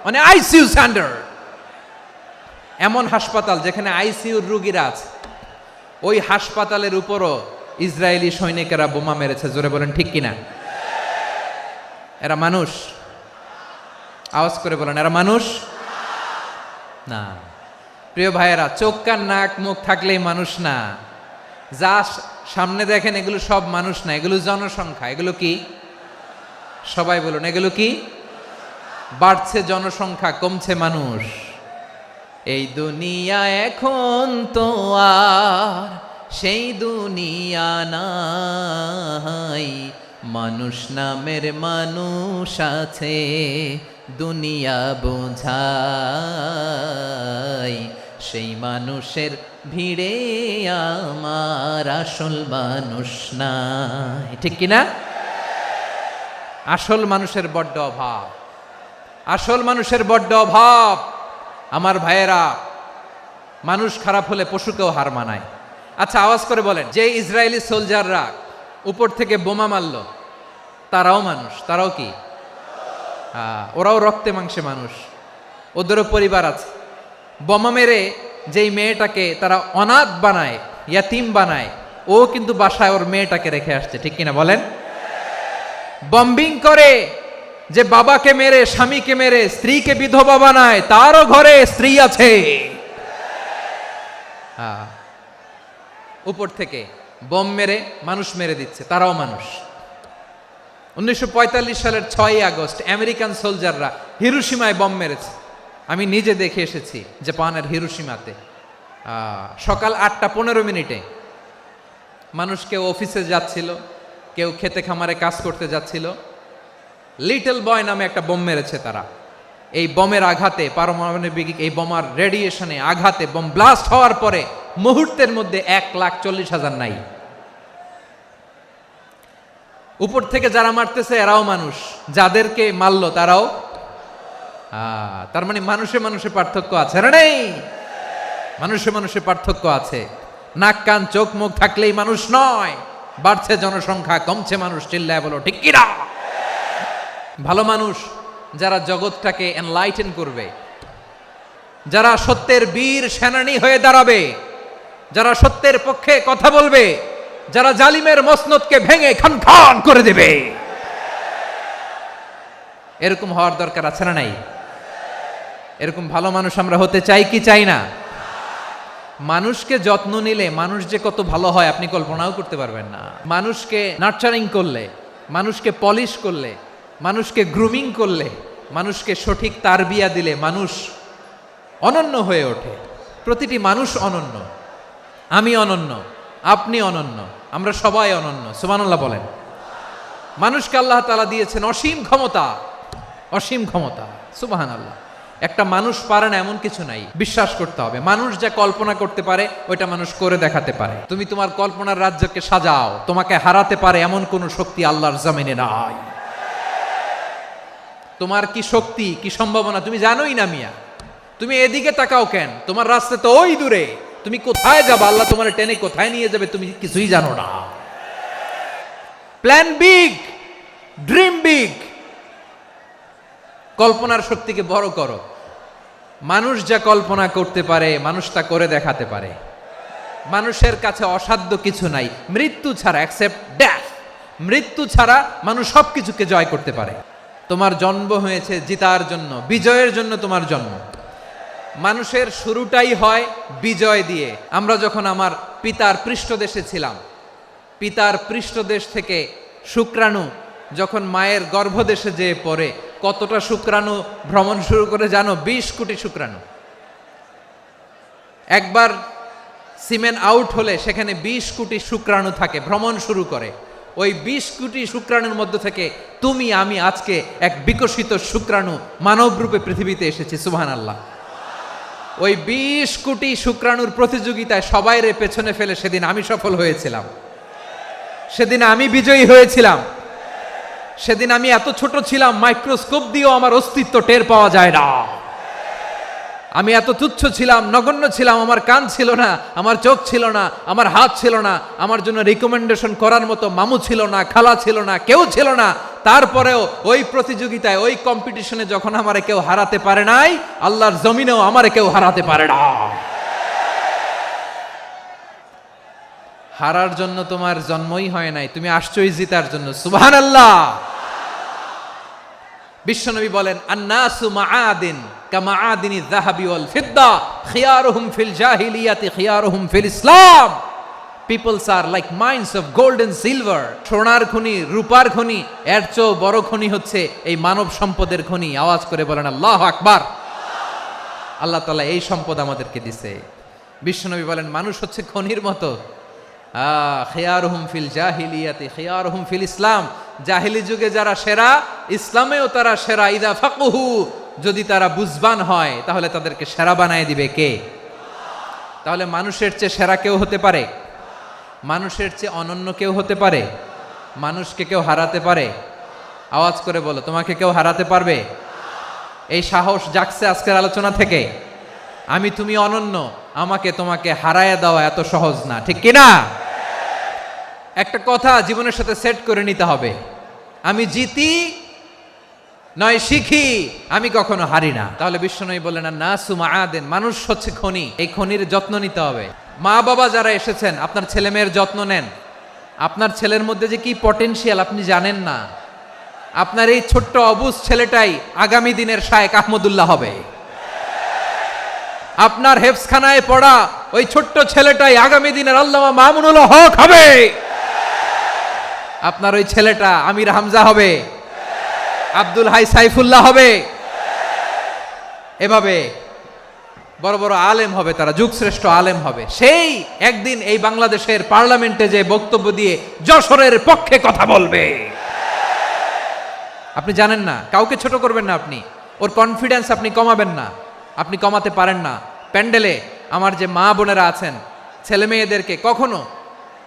on a ICU center. এমন হাসপাতাল যেখানে আইসিইউর রোগীরা আছে, ওই হাসপাতালের উপরও ইসরায়েলি সৈনিকেরা বোমা মেরেছে। জোরে বলেন ঠিক কিনা? এরা মানুষ? আওয়াজ করে বলেন, এরা মানুষ না। প্রিয় ভাইয়েরা, চোখ কান নাক মুখ থাকলেই মানুষ না। যা সামনে দেখেন এগুলো সব মানুষ না, এগুলো জনসংখ্যা। এগুলো কি? সবাই বলুন, এগুলো কি? বাড়ছে জনসংখ্যা, কমছে মানুষ। এই দুনিয়া এখন তো আর সেই দুনিয়া নাই, মানুষ নামের মানুষ আছে, দুনিয়া বোঝাই, সেই মানুষের ভিড়ে আমার আসল মানুষ নাই। ঠিক কিনা? আসল মানুষের বড্ড অভাব, আসল মানুষের বড্ড অভাব। আমার ভাইয়েরা, মানুষ খারাপ হলে পশুকেও হার মানায়। আচ্ছা, আওয়াজ করে বলেন, যে ইসরায়েলি সোলজাররা উপর থেকে বোমা মারল, তারাও মানুষ? তারাও কি? ওরাও রক্তে মাংসে মানুষ, ওদেরও পরিবার আছে। বোমা মেরে যেই মেয়েটাকে তারা অনাথ বানায়, ইয়াতিম বানায়, ও কিন্তু বাসায় ওর মেয়েটাকে রেখে আসছে। ঠিক কিনা বলেন? বম্বিং করে যে বাবাকে মেরে, স্বামীকে মেরে স্ত্রীকে বিধবা বানায়, তারও ঘরে স্ত্রী আছে। উপর থেকে বম মেরে মানুষ মেরে দিচ্ছে, তারাও মানুষ। 1945 সালের 6 আগস্ট আমেরিকান সোলজাররা হিরোশিমায় বম মেরেছে। আমি নিজে দেখে এসেছি জাপানের হিরোশিমাতে। সকাল 8:15 মানুষ কেউ অফিসে যাচ্ছিল, কেউ খেতে খামারে কাজ করতে যাচ্ছিল। লিটল বয় নামে একটা বোম মেরেছে তারা। এই বোমের আঘাতে, পারমাণবিক এই বোমার রেডিয়েশনে আঘাতে, বোম ব্লাস্ট হওয়ার পরে মুহূর্তের মধ্যে 1,40,000 নাই। উপর থেকে যারা মারতেছে এরাও মানুষ, যাদেরকে মারলো তারাও। তার মানে মানুষে মানুষে পার্থক্য আছে না? নেই? মানুষে মানুষে পার্থক্য আছে। নাক কান চোখ মুখ থাকলেই মানুষ নয়। বাড়ছে জনসংখ্যা, কমছে মানুষ। চিল্লায় বলো ঠিক কিনা? ভালো মানুষ যারা জগৎটাকে এনলাইটেন করবে, যারা সত্যের বীর সেনানী হয়ে দাঁড়াবে, যারা সত্যের পক্ষে কথা বলবে, যারা জালিমের মসনদকে ভেঙে খান খান করে দেবে, এরকম হওয়ার দরকার আছে না নাই? এরকম ভালো মানুষ আমরা হতে চাই কি চাই না? মানুষকে যত্ন নিলে মানুষ যে কত ভালো হয় আপনি কল্পনাও করতে পারবেন না। মানুষকে নার্চারিং করলে, মানুষকে পলিশ করলে, মানুষকে গ্রুমিং করলে, মানুষকে সঠিক তারবিয়া দিলে মানুষ অনন্য হয়ে ওঠে। প্রতিটি মানুষ অনন্য। আমি অনন্য, আপনি অনন্য, আমরা সবাই অনন্য। সুবহানাল্লাহ বলেন। মানুষকে আল্লাহ তাআলা দিয়েছেন অসীম ক্ষমতা, অসীম ক্ষমতা। সুবহানাল্লাহ। একটা মানুষ পারে না এমন কিছু নাই, বিশ্বাস করতে হবে। মানুষ যা কল্পনা করতে পারে ওইটা মানুষ করে দেখাতে পারে। তুমি তোমার কল্পনার রাজ্যকে সাজাও, তোমাকে হারাতে পারে এমন কোন শক্তি আল্লাহর জমিনে নাই। তোমার কি শক্তি, কি সম্ভাবনা তুমি জানোই না মিয়া। তুমি এদিকে তাকাও কেন? তোমার রাস্তা তো ওই দূরে। তুমি কোথায় যাবে, আল্লাহ তোমার টেনে কোথায় নিয়ে যাবে তুমি কিছুই জানো না। Plan big, dream big. কল্পনার শক্তিকে বড় করো। মানুষ যা কল্পনা করতে পারে মানুষ তা করে দেখাতে পারে। মানুষের কাছে অসাধ্য কিছু নাই মৃত্যু ছাড়া, এক্সেপ্ট ডেথ। মৃত্যু ছাড়া মানুষ সবকিছুকে জয় করতে পারে। তোমার জন্ম হয়েছে জিতার জন্য, বিজয়ের জন্য তোমার জন্ম। মানুষের শুরুটাই হয় বিজয় দিয়ে। আমরা যখন আমার পিতার পৃষ্ঠদেশে ছিলাম, পিতার পৃষ্ঠদেশ থেকে শুক্রাণু যখন মায়ের গর্ভদেশে যেয়ে পড়ে, কতটা শুক্রাণু ভ্রমণ শুরু করে জানো? 20 কোটি শুক্রাণু। একবার সিমেন আউট হলে সেখানে 20 কোটি শুক্রাণু থাকে, ভ্রমণ শুরু করে। ওই 20 কোটি শুক্রাণুর মধ্য থেকে তুমি আমি আজকে এক বিকশিত শুক্রাণু মানব রূপে পৃথিবীতে এসেছি। সুবহানাল্লাহ। ওই 20 কোটি শুক্রাণুর প্রতিযোগিতায় সবাইরে পেছনে ফেলে সেদিন আমি সফল হয়েছিলাম, সেদিন আমি বিজয়ী হয়েছিলাম। সেদিন আমি এত ছোট ছিলাম, মাইক্রোস্কোপ দিয়েও আমার অস্তিত্ব টের পাওয়া যায় না। আমি এত তুচ্ছ ছিলাম, নগণ্য ছিলাম, আমার কান ছিল না, আমার চোখ ছিল না, আমার হাত ছিল না, আমার জন্য রিকমেন্ডেশন করার মতো মামু ছিল না, খালা ছিল না, কেউ ছিল না। তারপরেও ওই প্রতিযোগিতায়, ওই কম্পিটিশনে যখন আমারে কেউ হারাতে পারে নাই, আল্লাহর জমিনেও আমারে কেউ হারাতে পারে না। হারার জন্য তোমার জন্মই হয় নাই, তুমি আসছই জিতার জন্য। সুবহানাল্লাহ। বিশ্বনবী বলেন, আন্নাসু মাআদিন কামাআদিনি যাহাবি ওয়াল ফিদ্দা খিয়ারুহুম ফিল জাহিলিয়াতি খিয়ারুহুম ফিল ইসলাম। Peoples are like mines of gold and silver. সোনার খনি, রূপার খনি, এর চেয়েও বড় খনি হচ্ছে এই মানব সম্পদের খনি। আওয়াজ করে বলেন আল্লাহু আকবার। আল্লাহ তাআলা এই সম্পদ আমাদেরকে দিয়েছে। বিশ্বনবী বলেন, মানুষ হচ্ছে খনির মতো। খিয়ারুহুম ফিল জাহিলিয়াতি খিয়ারুহুম ফিল ইসলাম। জাহিলি যুগে যারা সেরা, ইসলামেও তারা সেরা। ইদা ফাকুহু, যদি তারা বুঝবান হয় তাহলে তাদেরকে সেরা বানায় দিবে কে? তাহলে মানুষের চেয়ে সেরা কেউ হতে পারে? মানুষের চেয়ে অনন্য কেউ হতে পারে? মানুষকে কেউ হারাতে পারে? আওয়াজ করে বলো, তোমাকে কেউ হারাতে পারবে? এই সাহস জাগছে আজকের আলোচনা থেকে। আমি তুমি অনন্য, আমাকে তোমাকে হারায়া দেওয়া এত সহজ না, ঠিক কিনা? একটা কথা জীবনের সাথে সেট করে নিতে হবে, আমি জিতি নয় শিখি, আমি কখনো হারি না। তাহলে বিশ্বনবী বললেন, নাসু মাআদিন, মানুষ হচ্ছে খনি, এই খনির যত্ন নিতে হবে। মা বাবা যারা এসেছেন, আপনার ছেলে মেয়ের যত্ন নেন। আপনার ছেলের মধ্যে যে কি পটেনশিয়াল আপনি জানেন না। আপনার এই ছোট্ট অবুজ ছেলেটাই আগামী দিনের শায়েখ আহমদুল্লাহ হবে। আপনার হেফজখানায় পড়া ওই ছোট্ট ছেলেটাই আগামী দিনের আল্লামা মামুনুল হক হবে। আপনার ওই ছেলেটা আমির হামজা হবে, আব্দুল হাই সাইফুল্লাহ হবে। এভাবে বড় বড় আলেম হবে, তারা যুগশ্রেষ্ঠ আলেম হবে। সেই একদিন এই বাংলাদেশের পার্লামেন্টে যে বক্তব্য দিয়ে যশোরের পক্ষে কথা বলবে। আপনি জানেন না, কাউকে ছোট করবেন না আপনি, ওর কনফিডেন্স আপনি কমাবেন না, আপনি কমাতে পারেন না। প্যান্ডেলে আমার যে মা বোনেরা আছেন, ছেলে মেয়েদেরকে কখনো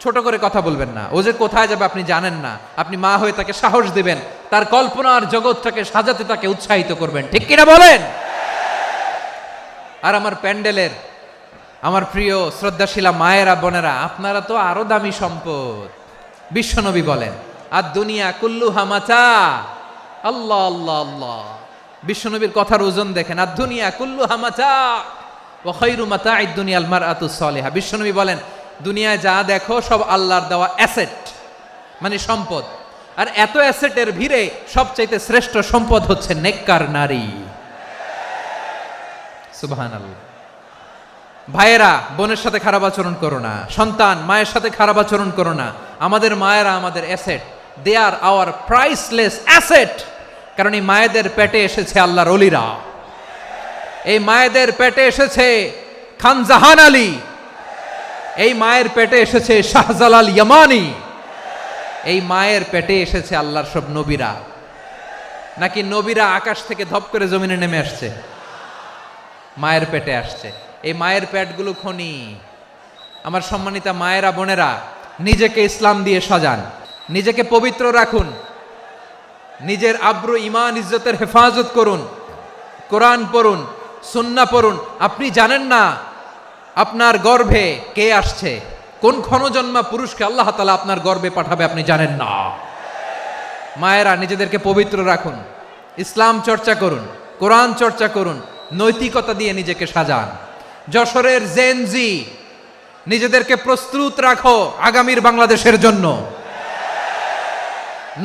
ছোট করে কথা বলবেন না। ও যে কোথায় যাবে আপনি জানেন না, আপনি মা হয়ে তাকে সাহস দিবেন, তার কল্পনার জগৎটাকে সাজাতে তাকে উৎসাহিত করবেন, ঠিক কিনা বলেন? আর আমার প্যান্ডেলের আমার প্রিয় শ্রদ্ধাশীলা মায়েরা বোনেরা, আপনারা তো আরো দামি সম্পদ। বিশ্বনবী বলেন, আর দুনিয়া কুল্লুহা মাতা। আল্লাহ আল্লাহ আল্লাহ। বিশ্বনবীর কথার ওজন দেখেন, আর দুনিয়া কুল্লুহা মাতা ওয়া খায়রু মাতা'আদ দুনিয়াল মারআতুস সালিহা। বিশ্বনবী বলেন, দুনিয়ায় যা দেখো সব আল্লাহর দেওয়া অ্যাসেট, মানে সম্পদ। আর এত অ্যাসেটের ভিড়ে সবচাইতে শ্রেষ্ঠ সম্পদ হচ্ছে নেককার নারী। সুবহানাল্লাহ। ভাইয়েরা বোনের সাথে খারাপ আচরণ করো না, সন্তান মায়ের সাথে খারাপ আচরণ করো না। আমাদের মায়েরা আমাদের asset, they are our priceless asset. কারণ এই মায়েদের পেটে এসেছে আল্লাহর ওলিরা, এই মায়েদের পেটে এসেছে খান জাহান আলী, এই মায়ের পেটে এসেছে শাহজালাল ইয়ামানি, এই মায়ের পেটে এসেছে আল্লাহর সব নবীরা। নাকি নবীরা আকাশ থেকে ধপ করে জমিনে নেমে আসছে? মায়ের পেটে আসছে। এই মায়ের পেটগুলো খনি। আমার সম্মানিতা মায়েরা বোনেরা, নিজেকে ইসলাম দিয়ে সাজান, নিজেকে পবিত্র রাখুন, নিজের আব্রু ইমান ইজ্জতের হেফাজত করুন, কোরআন পড়ুন, সুন্নাহ পড়ুন। আপনি জানেন না আপনার গর্ভে কে আসছে, কোন ক্ষণজন্মা পুরুষকে আল্লাহ তাআলা আপনার গর্ভে পাঠাবে আপনি জানেন না। মায়েরা নিজেদেরকে পবিত্র রাখুন, ইসলাম চর্চা করুন, কোরআন চর্চা করুন, নৈতিকতা দিয়ে নিজেকে সাজান। যশোরের জেনজি, নিজেদেরকে প্রস্তুত রাখো আগামীর বাংলাদেশের জন্য।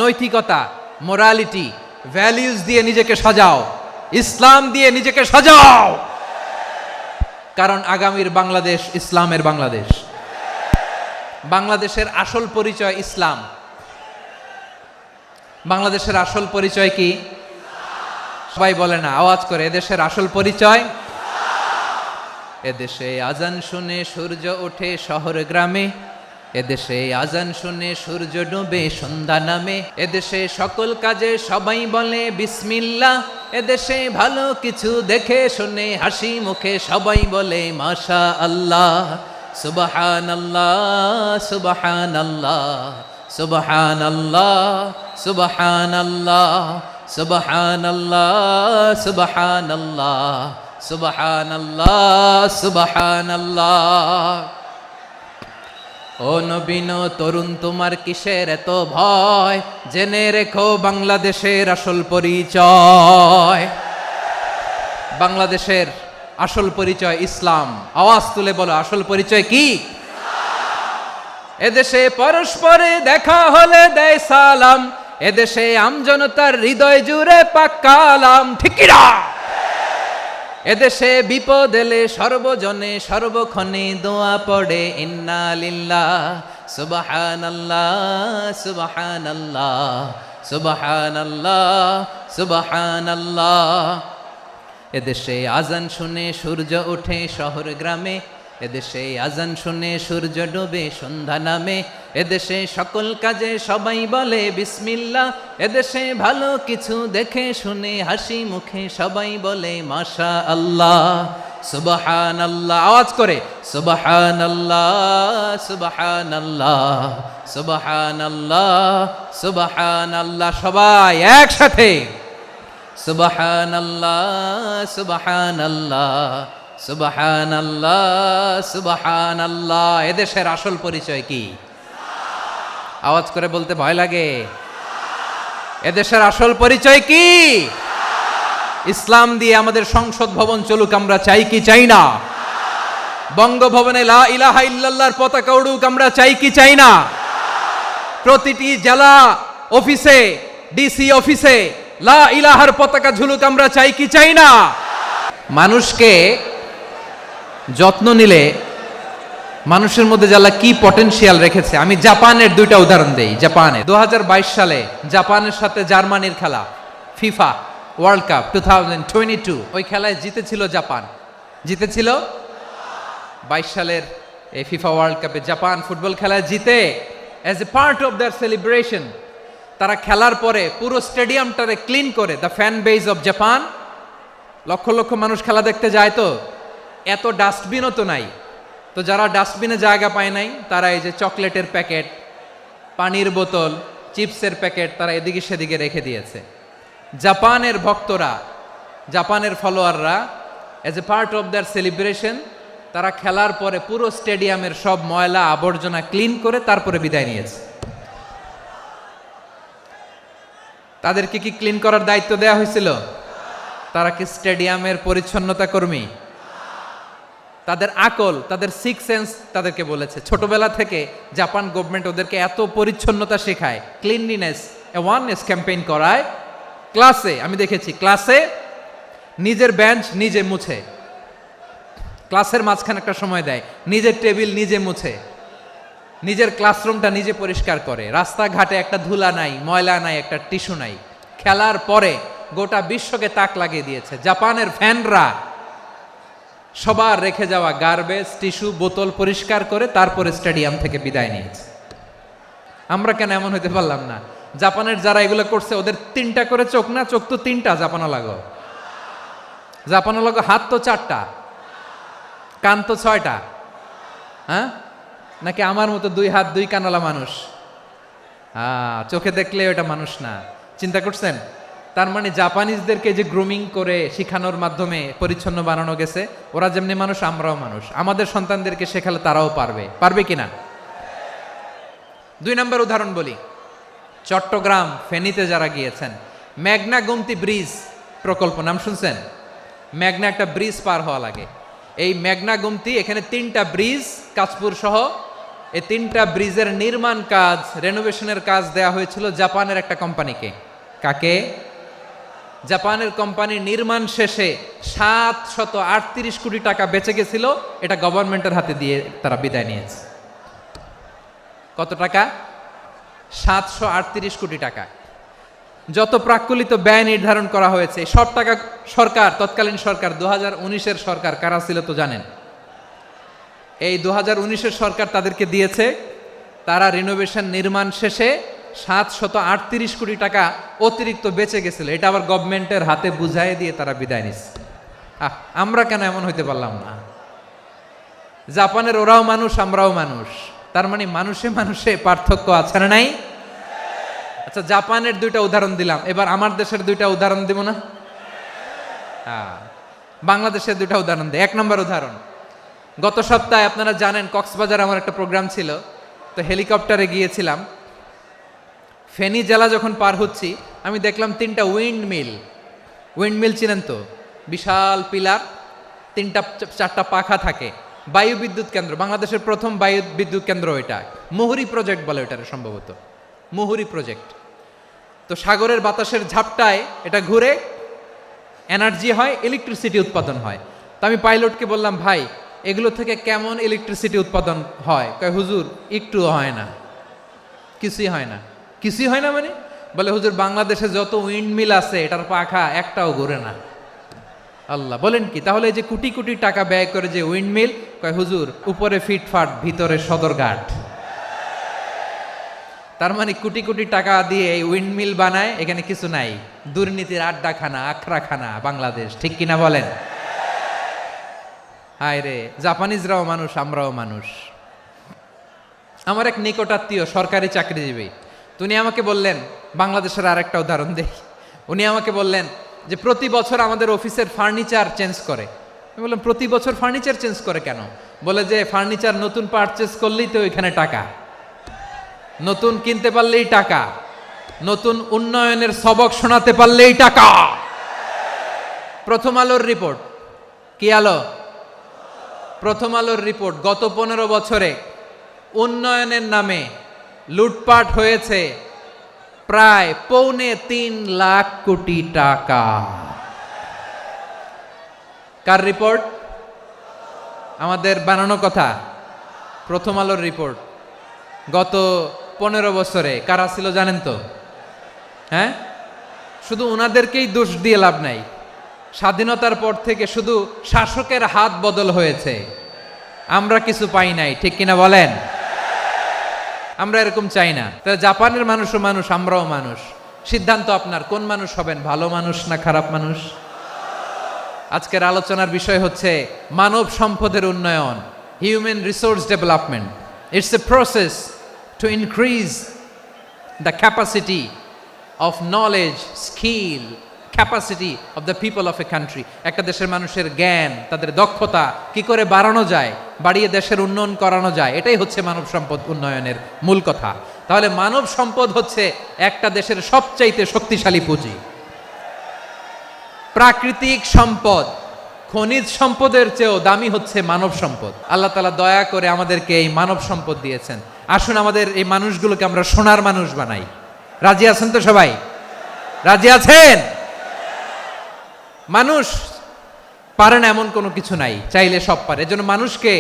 নৈতিকতা, মোরালিটি, ভ্যালিউজ দিয়ে নিজেকে সাজাও, ইসলাম দিয়ে নিজেকে সাজাও। কারণ আগামীর বাংলাদেশ ইসলামের বাংলাদেশ। বাংলাদেশের আসল পরিচয় ইসলাম। বাংলাদেশের আসল পরিচয় কি? সবাই বলে না, আওয়াজ করে, এদেশের আসল পরিচয়। এদেশে আজান শুনে সূর্য ওঠে শহর গ্রামে, এদেশে আজান শুনে সূর্য ডুবে সন্ধ্যা নামে, এদেশে সকল কাজে সবাই বলে বিসমিল্লাহ, এদেশে ভালো কিছু দেখে শুনে হাসি মুখে সবাই বলে মাশা আল্লাহ। সুবহানাল্লাহ সুবহানাল্লাহ সুবহানাল্লাহ সুবহানাল্লাহ সুবহানাল্লাহ সুবহানাল্লাহ সুবহানাল্লাহ সুবহানাল্লাহ। ও নবীন তরুণ, তোমার কিসের এত ভয়? জেনে রেখো বাংলাদেশের আসল পরিচয়। বাংলাদেশের আসল পরিচয় ইসলাম। আওয়াজ তুলে বলো, আসল পরিচয় কি? এদেশে পরস্পরে দেখা হলে দেয় সালাম, এদেশে আমজনতার হৃদয় জুড়ে পাক্কালাম। ঠিক কি না? এদেশে বিপদ এলে সর্বজনে সর্বক্ষণে দোয়া পড়ে ইন্না লিল্লাহ সুবহানাল্লাহ সুবহানাল্লাহ সুবহানাল্লাহ সুবহানাল্লাহ। এদেশে আজান শুনে সূর্য ওঠে শহর গ্রামে, এদেশে আজান শুনে সূর্য ডুবে সন্ধ্যা নামে, এদেশে সকল কাজে সবাই বলে বিসমিল্লাহ, এদেশে ভালো কিছু দেখে শুনে হাসি মুখে সবাই বলে মাশা আল্লাহ। সুবহানাল্লাহ, আওয়াজ করে সুবহানাল্লাহ সুবহানাল্লাহ সুবহানাল্লাহ সুবহানাল্লাহ। সবাই একসাথে সুবহানাল্লাহ সুবহানাল্লাহ সুবহানাল্লাহ সুবহানাল্লাহ। এদেশের আসল পরিচয় কি? আওয়াজ করে বলতে ভয় লাগে। এদেশের আসল পরিচয় কি? ইসলাম দিয়ে আমাদের সংসদ ভবন চলুক, আমরা চাই কি চাই না? বঙ্গভবনে লা ইলাহা ইল্লাল্লাহর পতাকা উড়ুক, আমরা চাই কি চাই না? প্রতিটি জেলা অফিসে, ডিসি অফিসে লা ইলাহার পতাকা ঝুলুক, আমরা চাই কি চাই না? মানুষকে যত্ন নিলে মানুষের মধ্যে যারা কি পটেনশিয়াল রেখেছে। আমি জাপানের দুইটা উদাহরণ দেই। জাপানে 2022 সালে জাপানের সাথে জার্মানির খেলা, ফিফা ওয়ার্ল্ড কাপ 2022, ওই খেলায় জিতেছিল জাপান। জিতেছিল 22 সালের এই ফিফা ওয়ার্ল্ড কাপে জাপান ফুটবল খেলায় জিতে। As a part of their celebration তারা খেলার পরে পুরো স্টেডিয়ামটারে ক্লিন করে, the fan base of Japan, লক্ষ লক্ষ মানুষ খেলা দেখতে যায়, তো এত ডাস্টবিনও তো নাই, তো যারা ডাস্টবিনে জায়গা পায় নাই তারা এই যে চকলেটের প্যাকেট, পানির বোতল, চিপসের প্যাকেট তারা এদিকে সেদিকে রেখে দিয়েছে। জাপানের ভক্তরা, জাপানের ফলোয়াররা as a part of their celebration তারা খেলার পরে পুরো স্টেডিয়ামের সব ময়লা আবর্জনা ক্লিন করে তারপরে বিদায় নিয়েছে। তাদেরকে কি ক্লিন করার দায়িত্ব দেওয়া হয়েছিল? তারা কি স্টেডিয়ামের পরিচ্ছন্নতা কর্মী? তাদের আকল, তাদের সিক্স সেন্স তাদেরকে বলেছে। ছোটবেলা থেকে জাপান গভর্নমেন্ট ওদেরকে এত পরিচ্ছন্নতা শেখায়, ক্লিনলিনেস অ্যাওয়ারনেস ক্যাম্পেইন করায়। ক্লাসে আমি দেখেছি, ক্লাসে নিজের বেঞ্চ নিজে মুছে, ক্লাসের মাঝখানে একটা সময় দেয়, নিজের টেবিল নিজে মুছে, নিজের ক্লাসরুমটা নিজে পরিষ্কার করে। রাস্তাঘাটে একটা ধুলা নাই, ময়লা নাই, একটা টিস্যু নাই। খেলার পরে গোটা বিশ্বকে তাক লাগিয়ে দিয়েছে। জাপানের ফ্যানরা সবার রেখে যাওয়া গার্বেজ, টিস্যু, বোতল পরিষ্কার করে তারপরে স্টেডিয়াম থেকে বিদায় নিয়েছে। আমরা কেন এমন হইতে পারলাম না? জাপানের যারা এগুলো করছে ওদের 3টা করে চোখ না? চোখ তো 3টা, জাপানো লাগো। জাপানো লাগো হাত তো 4টা, কান তো 6টা। হ্যাঁ, নাকি আমার মতো 2 হাত 2 কানওয়ালা মানুষ? চোখে দেখলে ওটা মানুষ না। চিন্তা করছেন? তার মানে জাপানিজদেরকে যে গ্রুমিং করে শিখানোর মাধ্যমে পরিচ্ছন্ন বানানো গেছে, ওরা যেমনি মানুষ আমরাও মানুষ। আমাদের সন্তানদেরকে শেখালে তারাও পারবে। পারবে কিনা? 2 নম্বর উদাহরণ বলি। চট্টগ্রাম ফেনীতে যারা গিয়েছেন, মেঘনা গোমতী ব্রিজ প্রকল্প নাম শুনছেন? মেঘনা একটা ব্রিজ পার হওয়া লাগে। এই মেঘনা গোমতী, এখানে 3টা ব্রিজ কাঁচপুর সহ, এই 3টা ব্রিজের নির্মাণ কাজ, রেনোভেশনের কাজ দেয়া হয়েছিল জাপানের একটা কোম্পানিকে। কাকে? জাপানের কোম্পানির নির্মাণ শেষে 738 কোটি টাকা বেঁচে গেছিল, এটা গভর্নমেন্টের হাতে দিয়ে তারা বিদায় নিয়েছে। কত টাকা? 738 কোটি টাকা। যত প্রাক্কলিত ব্যয় নির্ধারণ করা হয়েছে সব টাকা সরকার, তৎকালীন সরকার 2019-এর সরকার কারা ছিল তো জানেন? এই 2019-এর সরকার তাদেরকে দিয়েছে। তারা রিনোভেশন নির্মাণ শেষে 738 কোটি টাকা অতিরিক্ত বেঁচে গেছিল, এটা আবার গভর্নমেন্টের হাতে বুঝাই দিয়ে তারা বিদায় নিচ্ছে। আমরা কেন এমন হইতে পারলাম না? জাপানের ওরাও মানুষ, আমরাও মানুষ, তার মানে মানুষে মানুষে পার্থক্য আছে না নাই? আচ্ছা, জাপানের দুইটা উদাহরণ দিলাম, এবার আমার দেশের দুইটা উদাহরণ দিব না? বাংলাদেশের দুইটা উদাহরণ দিই। 1 নম্বর উদাহরণ, গত সপ্তাহে আপনারা জানেন কক্সবাজার আমার একটা প্রোগ্রাম ছিল, তো হেলিকপ্টারে গিয়েছিলাম। ফেনী জেলা যখন পার হচ্ছি আমি দেখলাম 3টা উইন্ডমিল চিনেন তো? বিশাল পিলার, 3টা-4টা পাখা থাকে। বায়ু বিদ্যুৎ কেন্দ্র, বাংলাদেশের প্রথম বায়ু বিদ্যুৎ কেন্দ্র এটা। মুহুরী প্রজেক্ট বলে এটার, সম্ভবত মুহুরী প্রজেক্ট। তো সাগরের বাতাসের ঝাপটায় এটা ঘুরে এনার্জি হয়, ইলেকট্রিসিটি উৎপাদন হয়। তো আমি পাইলটকে বললাম, ভাই এগুলো থেকে কেমন ইলেকট্রিসিটি উৎপাদন হয়? কয় হুজুর একটুও হয় না, কিছুই হয় না। কিছুই হয় না মানে? বলে হুজুর বাংলাদেশে যত উইন্ডমিল আছে এটার পাখা একটাও ঘুরে না। আল্লাহ, বলেন কি? তাহলে এই যে কোটি কোটি টাকা ব্যয় করে যে উইন্ডমিল, কয় হুজুর উপরে ফিটফাট ভিতরে সদরঘাট। তার মানে কোটি কোটি টাকা দিয়ে এই উইন্ডমিল বানায়, এখানে কিছু নাই। দুর্নীতির আড্ডাখানা, আখড়াখানা বাংলাদেশ, ঠিক কিনা বলেন? হায় রে, জাপানিজরাও মানুষ, আমরাও মানুষ। আমার এক নিকটাত্মীয় সরকারি চাকরিজীবী, উনি আমাকে বললেন, বাংলাদেশের আরেকটা উদাহরণ দেই। উনি আমাকে বললেন যে প্রতি বছর আমাদের অফিসের ফার্নিচার চেঞ্জ করে। আমি বললাম প্রতি বছর ফার্নিচার চেঞ্জ করে কেন? বলে যে ফার্নিচার নতুন পারচেজ করলেই তো ওইখানে টাকা, নতুন কিনতে পারলেই টাকা, নতুন উন্নয়নের সবক শোনাতে পারলেই টাকা। প্রথম আলোর রিপোর্ট, কি আলো? প্রথম আলোর রিপোর্ট, গত 15 বছরে উন্নয়নের নামে লুটপাট হয়েছে প্রায় 3.25 লাখ কোটি টাকা। কার রিপোর্ট? আমাদের বানানো কথা। প্রথম আলোর রিপোর্ট। গত 15 বছরে কারা ছিল জানেন তো? হ্যাঁ, শুধু ওনাদেরকেই দোষ দিয়ে লাভ নাই। স্বাধীনতার পর থেকে শুধু শাসকের হাত বদল হয়েছে, আমরা কিছু পাই নাই, ঠিক কিনা বলেন? আমরা এরকম চাই না। তাহলে জাপানের মানুষও মানুষ, আমরাও মানুষ। সিদ্ধান্ত আপনার, কোন মানুষ হবেন, ভালো মানুষ না খারাপ মানুষ? আজকের আলোচনার বিষয় হচ্ছে মানব সম্পদের উন্নয়ন, human resource development. It's a process to increase the capacity of knowledge, skill, capacity of the people of a country. একটা দেশের মানুষের জ্ঞান, তাদের দক্ষতা কি করে বাড়ানো যায়, বাড়িয়ে দেশের উন্নয়ন করানো যায়, এটাই হচ্ছে মানব সম্পদ উন্নয়নের মূল কথা। তাহলে মানব সম্পদ হচ্ছে একটা দেশের সবচাইতে শক্তিশালী পুঁজি। প্রাকৃতিক সম্পদ, খনিজ সম্পদের চেয়েও দামি হচ্ছে মানব সম্পদ। আল্লাহ তাআলা দয়া করে আমাদেরকে এই মানব সম্পদ দিয়েছেন। আসুন আমাদের এই মানুষগুলোকে আমরা সোনার মানুষ বানাই। রাজি আছেন তো সবাই? রাজি আছেন? মানুষ পারে না এমন কোনো কিছু নাই, চাইলে সব পারে। এজন্য মানুষকে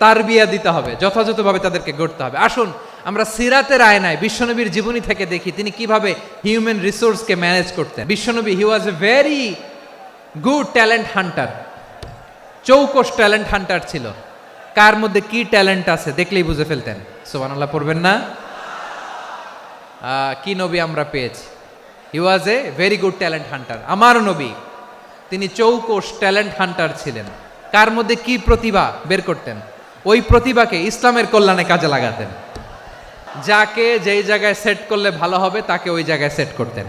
তারবিয়া দিতে হবে, যথাযথভাবে তাদেরকে গড়তে হবে। আসুন আমরা সিরাতের আয়নায় বিশ্বনবীর জীবনী থেকে দেখি তিনি কিভাবে হিউম্যান রিসোর্সকে ম্যানেজ করতেন। বিশ্বনবী, he was a very good talent hunter, চৌকস ট্যালেন্ট হান্টার ছিল। কার মধ্যে কি ট্যালেন্ট আছে দেখলেই বুঝে ফেলতেন। সুবহানাল্লাহ পড়বেন না? কি নবী আমরা পেয়েছি! He was a very good talent hunter. আমার নবী, তিনি চৌকস ট্যালেন্ট হান্টার ছিলেন। কার মধ্যে কি প্রতিভা বের করতেন, ওই প্রতিভাকে ইসলামের কল্যাণে কাজে লাগাতেন। যাকে যেই জায়গায় সেট করলে ভালো হবে তাকে ওই জায়গায় সেট করতেন।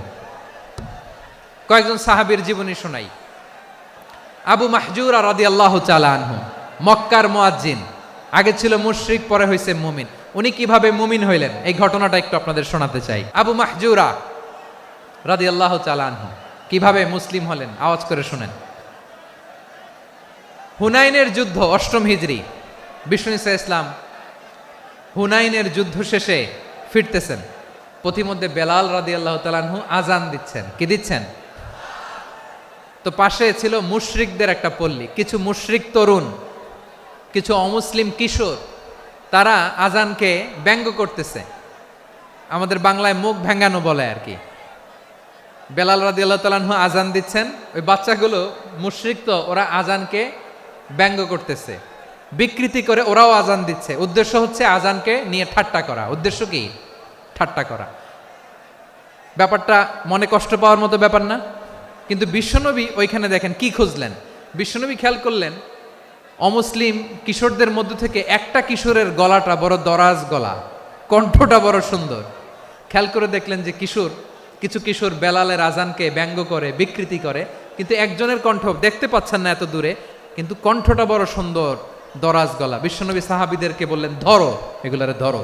কয়েকজন সাহাবীর জীবনী শোনাই। আবু মাহজুরা রাদিয়াল্লাহু তাআলা আনহু, মক্কার মুয়াজ্জিন, আগে ছিল মুশরিক, পরে হয়েছে মুমিন। উনি কিভাবে মুমিন হইলেন এই ঘটনাটা একটু আপনাদের শোনাতে চাই। আবু মাহজুরা রাদিয়াল্লাহু তাআলা আনহু কিভাবে মুসলিম হলেন, আওয়াজ করে শুনেন। হুনাইনের যুদ্ধ, 8ম হিজরি, বিষ্ণু ইসলাম হুনাইনের যুদ্ধ শেষে ফিরতেছেন। পথিমধ্যে বেলাল রাদিয়াল্লাহু তাআলা আনহু আজান দিচ্ছেন। কি দিচ্ছেন? তো পাশে ছিল মুশরিকদের একটা পল্লী, কিছু মুশরিক তরুণ, কিছু অমুসলিম কিশোর, তারা আজানকে ব্যঙ্গ করতেছে, আমাদের বাংলায় মুখ ভেঙ্গানো বলে আর কি। বেলাল রাদিয়াল্লাহু তাআলা আনহু আজান দিচ্ছেন, ওই বাচ্চাগুলো মুশরিক, তো ওরা আজানকে ব্যঙ্গ করতেছে, বিকৃতি করে ওরাও আজান দিচ্ছে। উদ্দেশ্য হচ্ছে আজানকে নিয়ে ঠাট্টা করা। উদ্দেশ্য কি? ঠাট্টা করা। ব্যাপারটা মনে কষ্ট পাওয়ার মতো ব্যাপার না? কিন্তু বিশ্বনবী ওইখানে দেখেন কি খুঁজলেন। বিশ্বনবী খেয়াল করলেন অমুসলিম কিশোরদের মধ্য থেকে একটা কিশোরের গলাটা বড় দরাজ গলা, কণ্ঠটা বড় সুন্দর। খেয়াল করে দেখলেন যে কিছু কিশোর বেলালের আজানকে ব্যঙ্গ করে, বিকৃতি করে, কিন্তু একজনের কণ্ঠ দেখতে পাচ্ছেন না এত দূরে, কিন্তু কণ্ঠটা বড় সুন্দর, দরাজ গলা। বিশ্বনবী সাহাবীদেরকে বললেন, ধরো এগুলারে, ধরো।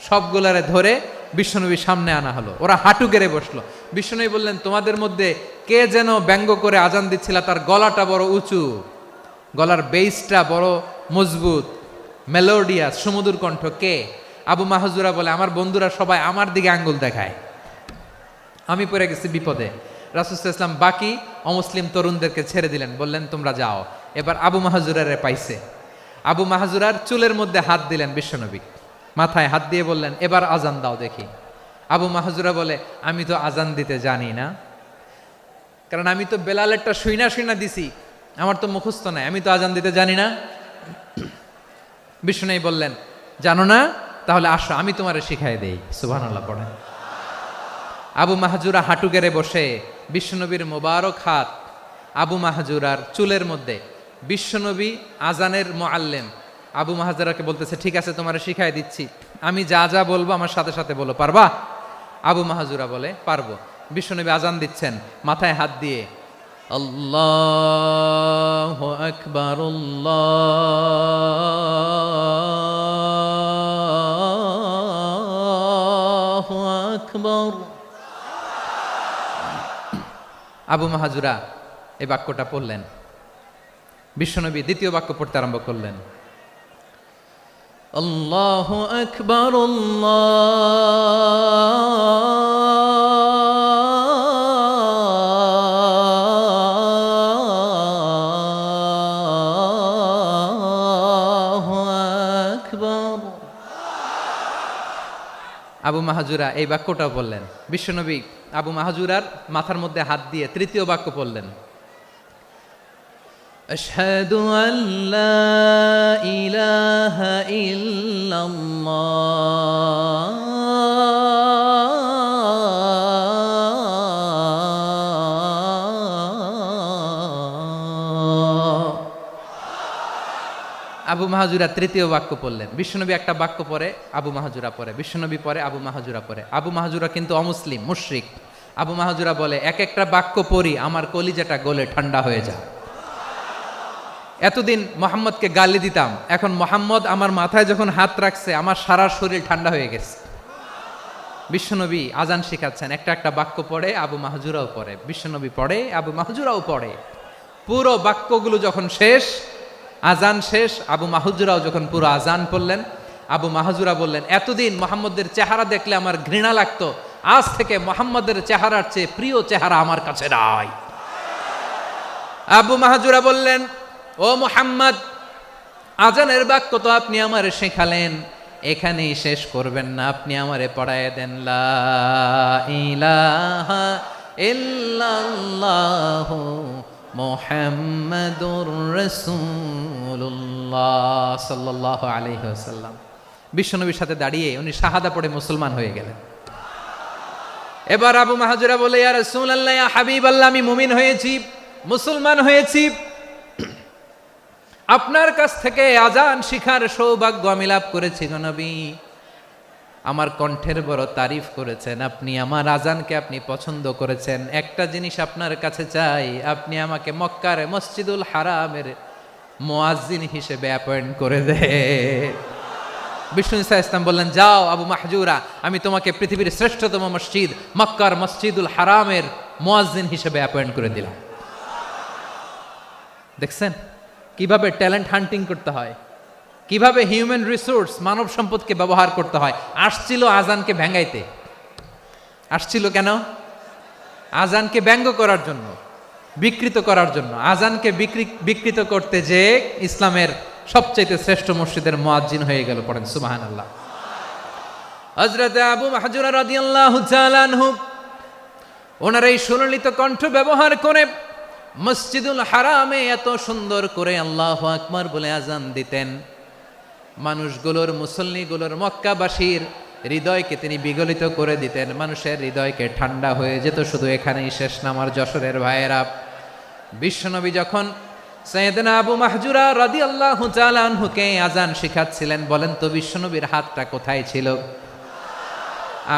সবগুলারে ধরে বিশ্বনবীর সামনে আনা হলো। ওরা হাঁটু গেড়ে বসলো। বিশ্বনবী বললেন, তোমাদের মধ্যে কে যেন ব্যঙ্গ করে আজান দিচ্ছিল, তার গলাটা বড় উঁচু, গলার বেসটা বড় মজবুত, মেলোডিয়াস, সুমধুর কণ্ঠ, কে? আবু মাহজুরা বলে, আমার বন্ধুরা সবাই আমার দিকে আঙ্গুল দেখায়, আমি পড়ে গেছি বিপদে। রাসূল সাল্লাল্লাহু আলাইহি ওয়াসাল্লাম বাকি অমুসলিম তরুণদেরকে ছেড়ে দিলেন, বললেন তোমরা যাও। এবার আবু মাহজুরারে পাইছে। আবু মাহজুরার চুলের মধ্যে হাত দিলেন বিশ্বনবী, মাথায় হাত দিয়ে বললেন, এবার আজান দাও দেখি। আবু মাহজুরা বলে, আমি তো আজান দিতে জানি না, কারণ আমি তো বেলালেরটা শুইনা দিছি, আমার তো মুখস্থ নাই, আমি তো আজান দিতে জানি না। বিশ্বনবী বললেন, জানো না? তাহলে আসো, আমি তোমারে শিখাই দেই। সুবহানাল্লাহ পড়েন। আবু মাহজুরা হাঁটু গেড়ে বসে, বিশ্বনবীর মোবারক হাত আবু মাহজুরার চুলের মধ্যে। বিশ্বনবী আজানের মুআল্লিম আবু মাহজুরাকে বলতেছে, ঠিক আছে তোমারে শিখাই দিচ্ছি, আমি যা যা বলবো আমার সাথে সাথে বলো, পারবা? আবু মাহজুরা বলে, পারবো। বিশ্বনবী আজান দিচ্ছেন, মাথায় হাত দিয়ে আল্লাহু আকবার, আল্লাহু আকবার। আবু মাহজুরা এই বাক্যটা পড়লেন। বিশ্বনবী দ্বিতীয় বাক্য পড়তে আরম্ভ করলেন, আল্লাহু আকবার, আল্লাহু আকবার। আবু মাহজুরা এই বাক্যটাও বললেন। বিশ্বনবী আবু মাহজুরার মাথার মধ্যে হাত দিয়ে তৃতীয় বাক্য পড়লেন, আশহাদু আল্লা ইলাহা ইল্লাল্লাহ। আবু মাহজুরা তৃতীয় বাক্য পড়লেন। বিশ্বনবী একটা বাক্য পরে আবু মাহজুরা পরে, বিশ্বনবী পরে আবু মাহজুরা পরে। আবু মাহজুরা কিন্তু অমুসলিম, মুশরিক। আবু মাহজুরা বলে, এক একটা বাক্য পড়ি আমার কলিজাটা গলে ঠান্ডা হয়ে যায়। এতদিন মোহাম্মদকে গালি দিতাম, এখন মোহাম্মদ আমার মাথায় যখন হাত রাখছে আমার সারা শরীর ঠান্ডা হয়ে গেছে। বিশ্বনবী আজান শিখাচ্ছেন, একটা একটা বাক্য পড়ে আবু মাহজুরাও পড়ে, বিশ্বনবী পড়ে আবু মাহজুরাও পড়ে। পুরো বাক্যগুলো যখন শেষ, আজান শেষ, আবু মাহজুরাও যখন পুরো আজান পড়লেন, আবু মাহজুরা বললেন, এতদিন মোহাম্মদের চেহারা দেখলে আমার ঘৃণা লাগতো, আজ থেকে মোহাম্মদের চেহারার চেয়ে প্রিয় চেহারা আমার কাছে নাই। আবু মাহজুরা বললেন, ও মুহাম্মদ, আজানের বাক্য তো আপনি আমারে শেখালেন, এখানেই শেষ করবেন না, আপনি আমারে পড়ায় দেন, লা ইলাহা ইল্লাল্লাহু মুহাম্মাদুর রাসূলুল্লাহ সাল্লাল্লাহু আলাইহি ওয়াসাল্লাম। বিশ্বনবীর সাথে দাঁড়িয়ে উনি শাহাদা পড়ে মুসলমান হয়ে গেলেন। এবার আবু মাহজুরা বলে, ইয়া রাসূলুল্লাহ, ইয়া হাবিবাল্লাহ, আমি মুমিন হয়েছি, মুসলমান হয়েছি, আপনার কাছ থেকে আজান শিখার সৌভাগ্য আমি লাভ করেছি গো নবী। আমার কণ্ঠের বড় তারিফ করেছেন, আপনি আমার আজানকে আপনি পছন্দ করেছেন। একটা জিনিস আপনার কাছে চাই, আপনি আমাকে মক্কার মসজিদুল হারামের মুয়াজ্জিন হিসেবে অ্যাপয়েন্ট করে দেন। বিষ্ণু ঈসা ইসলাম বললেন, যাও আবু মাহজুরা, আমি তোমাকে পৃথিবীর শ্রেষ্ঠতম মসজিদ মক্কার মসজিদুল হারামের মুয়াজ্জিন হিসেবে অ্যাপয়েন্ট করে দিলাম। দেখছেন কিভাবে ট্যালেন্ট হান্টিং করতে হয়, কিভাবে হিউম্যান রিসোর্স মানব সম্পদকে ব্যবহার করতে হয়। আসছিল আজানকে ভেঙ্গাইতে, আসছিল কেন? আজানকে ব্যঙ্গ করার জন্য। বিকৃত করার জন্য, আজানকে বিকৃত করতে যে ইসলামের সবচাইতে শ্রেষ্ঠ মসজিদের মুয়াজ্জিন হয়ে গেল। পড়েন সুবহানাল্লাহ। হযরত আবু মাহজুরা রাদিয়াল্লাহু তাআলা আনহু ওনার এই সুললিত কণ্ঠ ব্যবহার করে মসজিদুল হারামে এত সুন্দর করে আল্লাহু আকবার বলে আজান দিতেন, মানুষগুলোর, মুসল্লিগুলোর, মক্কাবাসীর হৃদয়কে তিনি বিগলিত করে দিতেন, মানুষের হৃদয়কে ঠান্ডা হয়ে যেত। শুধু এখানেই শেষ না আমার যশোরের ভাইয়েরা, বিশ্বনবী যখন সাইয়েদনা আবু মাহজুরা রাদিয়াল্লাহু তাআলা আনহুকে আজান শিখাচ্ছিলেন, বলেন তো বিশ্বনবীর হাতটা কোথায় ছিল?